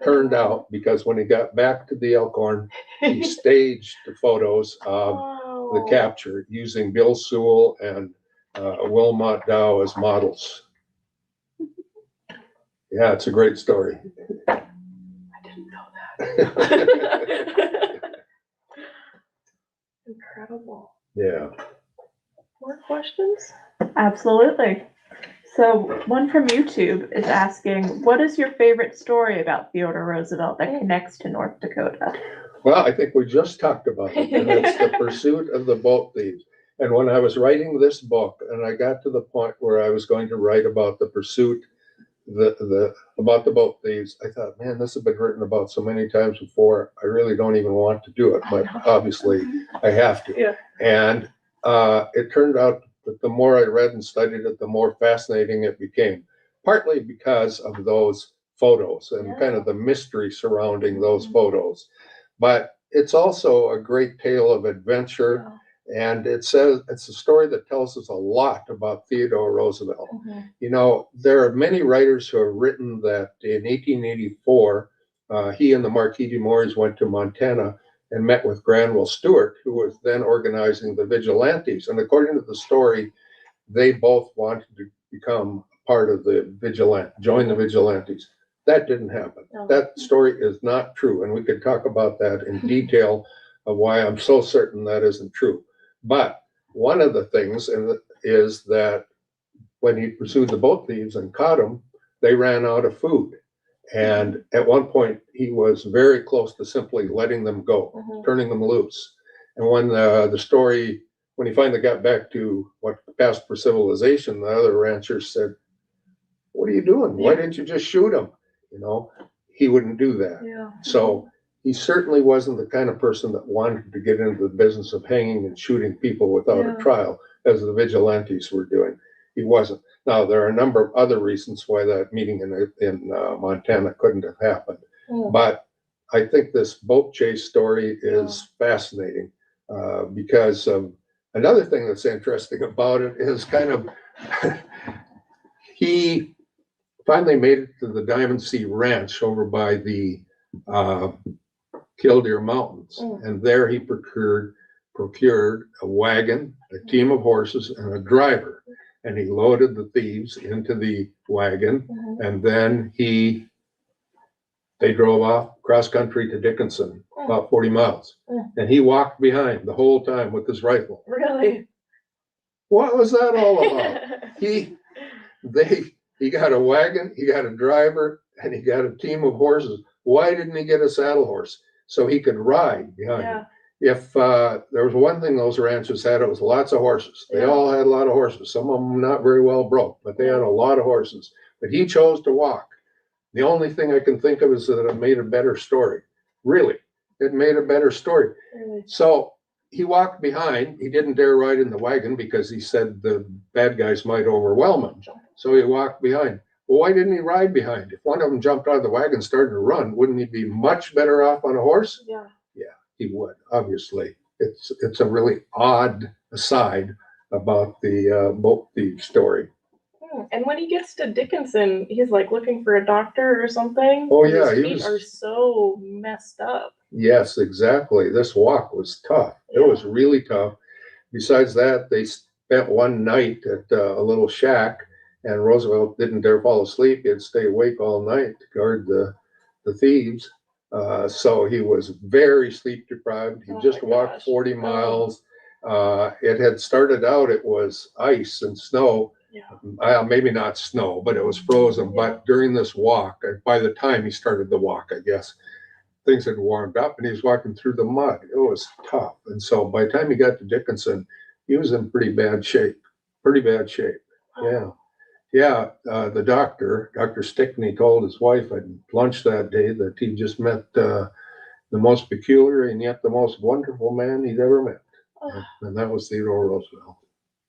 B: turned out, because when he got back to the Elkhorn, he staged the photos of the capture using Bill Sewell and Wilmot Dow as models. Yeah, it's a great story.
A: I didn't know that. Incredible.
B: Yeah.
A: More questions?
C: Absolutely. So one from YouTube is asking, what is your favorite story about Theodore Roosevelt that connects to North Dakota?
B: Well, I think we just talked about it, and it's the pursuit of the boat thieves. And when I was writing this book, and I got to the point where I was going to write about the pursuit, about the boat thieves, I thought, man, this has been written about so many times before. I really don't even want to do it, but obviously I have to.
A: Yeah.
B: And it turned out that the more I read and studied it, the more fascinating it became, partly because of those photos and kind of the mystery surrounding those photos. But it's also a great tale of adventure. And it's a story that tells us a lot about Theodore Roosevelt. You know, there are many writers who have written that in 1884, he and the Marquis de Moraes went to Montana and met with Granville Stewart, who was then organizing the vigilantes. And according to the story, they both wanted to become part of the join the vigilantes. That didn't happen. That story is not true. And we could talk about that in detail of why I'm so certain that isn't true. But one of the things is that when he pursued the boat thieves and caught them, they ran out of food. And at one point, he was very close to simply letting them go, turning them loose. And when when he finally got back to what passed for civilization, the other ranchers said, "What are you doing? Why didn't you just shoot him?" You know, he wouldn't do that. So he certainly wasn't the kind of person that wanted to get into the business of hanging and shooting people without a trial, as the vigilantes were doing. He wasn't. Now, there are a number of other reasons why that meeting in Montana couldn't have happened. But I think this boat chase story is fascinating because another thing that's interesting about it is kind of he finally made it to the Diamond Sea Ranch over by the Killdeer Mountains. And there he procured a wagon, a team of horses, and a driver. And he loaded the thieves into the wagon, and then they drove off cross country to Dickinson, about 40 miles. And he walked behind the whole time with his rifle.
A: Really?
B: What was that all about? He got a wagon, he got a driver, and he got a team of horses. Why didn't he get a saddle horse so he could ride behind him? If there was one thing those ranchers had, it was lots of horses. They all had a lot of horses. Some of them not very well broke, but they had a lot of horses. But he chose to walk. The only thing I can think of is that it made a better story. Really, it made a better story. So he walked behind. He didn't dare ride in the wagon because he said the bad guys might overwhelm him. So he walked behind. Well, why didn't he ride behind? If one of them jumped out of the wagon and started to run, wouldn't he be much better off on a horse?
A: Yeah.
B: Yeah, he would, obviously. It's a really odd aside about the boat thief story.
A: And when he gets to Dickinson, he's like looking for a doctor or something.
B: Oh, yeah,
A: his
B: he
A: feet
B: was-
A: are so messed up.
B: Yes, exactly. This walk was tough. It was really tough. Besides that, they spent one night at a little shack, and Roosevelt didn't dare fall asleep. He'd stay awake all night to guard the thieves. So he was very sleep deprived. He just walked 40 miles. It had started out, it was ice and snow. Maybe not snow, but it was frozen. But during this walk, by the time he started the walk, I guess, things had warmed up and he was walking through the mud. It was tough. And so by the time he got to Dickinson, he was in pretty bad shape. Yeah. Yeah. The doctor, Dr. Stickney, told his wife at lunch that day that he just met the most peculiar and yet the most wonderful man he'd ever met. And that was Theodore Roosevelt.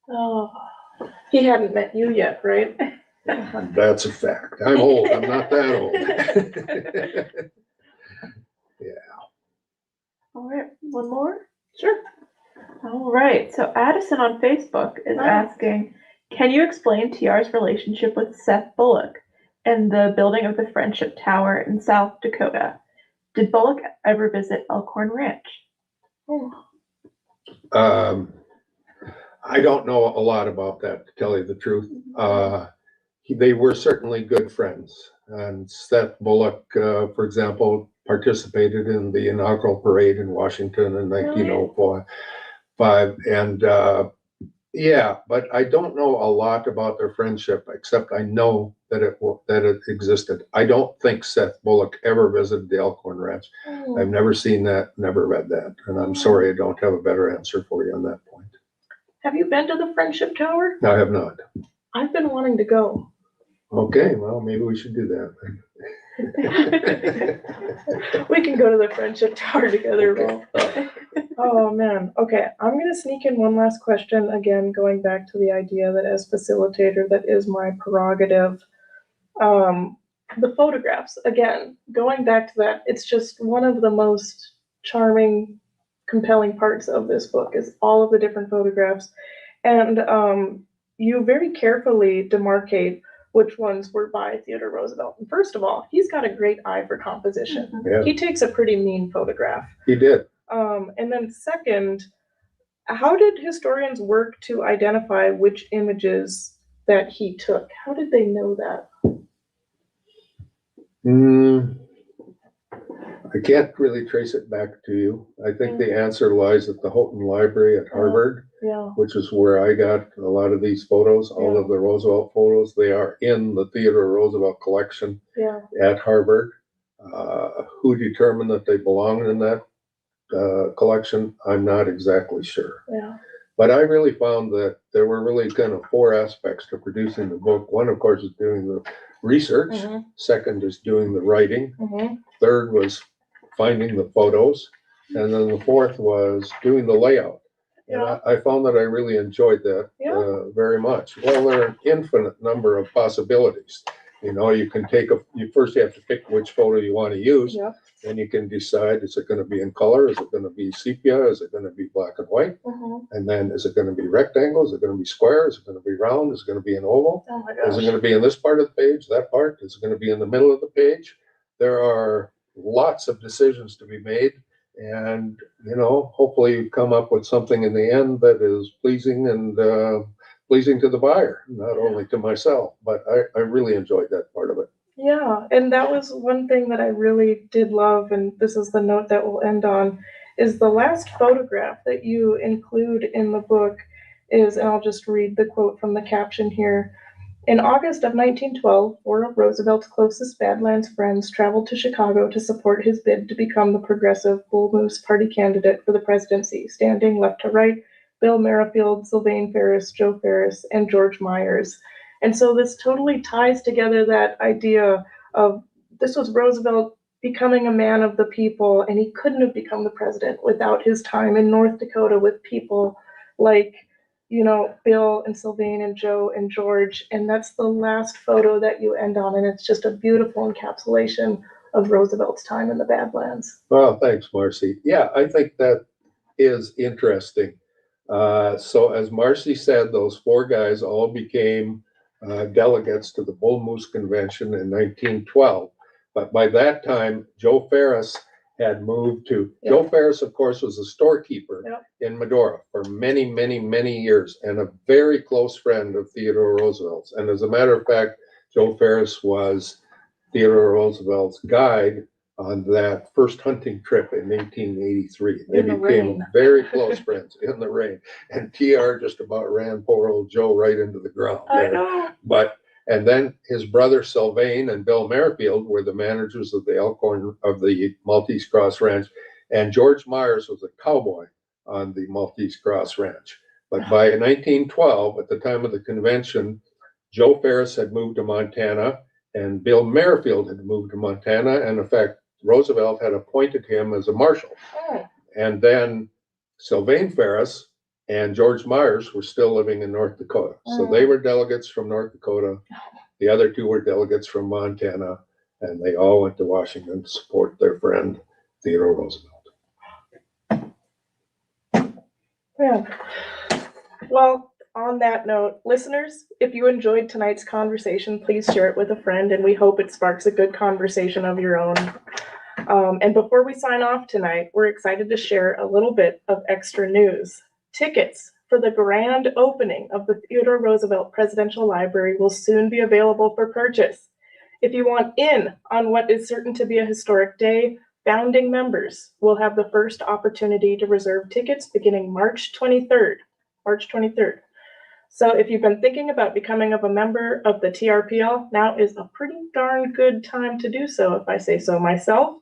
A: Oh, he hadn't met you yet, right?
B: That's a fact. I'm old. I'm not that old.
C: All right, one more?
A: Sure.
C: All right, so Addison on Facebook is asking, can you explain TR's relationship with Seth Bullock and the building of the Friendship Tower in South Dakota? Did Bullock ever visit Elkhorn Ranch?
B: I don't know a lot about that, to tell you the truth. They were certainly good friends. And Seth Bullock, for example, participated in the inaugural parade in Washington in 1905. And yeah, but I don't know a lot about their friendship, except I know that it existed. I don't think Seth Bullock ever visited the Elkhorn Ranch. I've never seen that, never read that. And I'm sorry I don't have a better answer for you on that point.
A: Have you been to the Friendship Tower?
B: I have not.
A: I've been wanting to go.
B: Okay, well, maybe we should do that.
A: We can go to the Friendship Tower together,
B: Okay.
A: Rolf. Oh, man. Okay, I'm going to sneak in one last question. Again, going back to the idea that as facilitator, that is my prerogative. The photographs, again, going back to that, it's just one of the most charming, compelling parts of this book is all of the different photographs. And you very carefully demarcate which ones were by Theodore Roosevelt. And first of all, he's got a great eye for composition.
B: Yeah.
A: He takes a pretty mean photograph.
B: He did.
A: And then second, how did historians work to identify which images that he took? How did they know that?
B: I can't really trace it back to you. I think the answer lies at the Houghton Library at Harvard, which is where I got a lot of these photos, all of the Roosevelt photos. They are in the Theodore Roosevelt collection at Harvard. Who determined that they belonged in that collection? I'm not exactly sure. But I really found that there were really kind of four aspects to producing the book. One, of course, is doing the research. Second is doing the writing. Third was finding the photos. And then the fourth was doing the layout. And I found that I really enjoyed that very much. Well, there are an infinite number of possibilities. You know, you can take you first have to pick which photo you want to use. Then you can decide, is it going to be in color? Is it going to be sepia? Is it going to be black and white? And then is it going to be rectangle? Is it going to be square? Is it going to be round? Is it going to be an oval?
A: Oh my gosh.
B: Is it going to be in this part of the page, that part? Is it going to be in the middle of the page? There are lots of decisions to be made. And, you know, hopefully you come up with something in the end that is pleasing and pleasing to the buyer, not only to myself. But I really enjoyed that part of it.
A: Yeah, and that was one thing that I really did love, and this is the note that we'll end on, is the last photograph that you include in the book is, and I'll just read the quote from the caption here. In August of 1912, four of Roosevelt's closest Badlands friends traveled to Chicago to support his bid to become the progressive Bull Moose Party candidate for the presidency, standing left to right, Bill Merrifield, Sylvain Ferris, Joe Ferris, and George Myers. And so this totally ties together that idea of this was Roosevelt becoming a man of the people, and he couldn't have become the president without his time in North Dakota with people like, Bill and Sylvain and Joe and George, and that's the last photo that you end on, and it's just a beautiful encapsulation of Roosevelt's time in the Badlands.
B: Well, thanks, Marcy. Yeah, I think that is interesting. So as Marcy said, those four guys all became delegates to the Bull Moose Convention in 1912. But by that time, Joe Ferris had moved to, Joe Ferris, of course, was a storekeeper in Medora for many, many, many years and a very close friend of Theodore Roosevelt's. And as a matter of fact, Joe Ferris was Theodore Roosevelt's guide on that first hunting trip in 1883. They became very close friends in the rain. And TR just about ran poor old Joe right into the ground there. I know. And then his brother Sylvain and Bill Merrifield were the managers of the Elkhorn of the Maltese Cross Ranch. And George Myers was a cowboy on the Maltese Cross Ranch. But by 1912, at the time of the convention, Joe Ferris had moved to Montana and Bill Merrifield had moved to Montana. And in fact, Roosevelt had appointed him as a marshal. And then Sylvain Ferris and George Myers were still living in North Dakota. So they were delegates from North Dakota. The other two were delegates from Montana. And they all went to Washington to support their friend, Theodore Roosevelt.
A: Yeah. Well, on that note, listeners, if you enjoyed tonight's conversation, please share it with a friend, and we hope it sparks a good conversation of your own. And before we sign off tonight, we're excited to share a little bit of extra news. Tickets for the grand opening of the Theodore Roosevelt Presidential Library will soon be available for purchase. If you want in on what is certain to be a historic day, founding members will have the first opportunity to reserve tickets beginning March 23rd. So if you've been thinking about becoming a member of the TRPL, now is a pretty darn good time to do so, if I say so myself.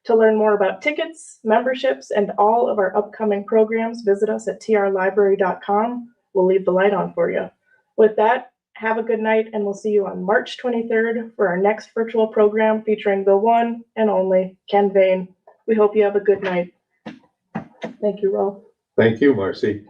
A: To learn more about tickets, memberships, and all of our upcoming programs, visit us at trlibrary.com. We'll leave the light on for you. With that, have a good night, and we'll see you on March 23rd for our next virtual program featuring the one and only Ken Vane. We hope you have a good night. Thank you, Rolf.
B: Thank you, Marcy.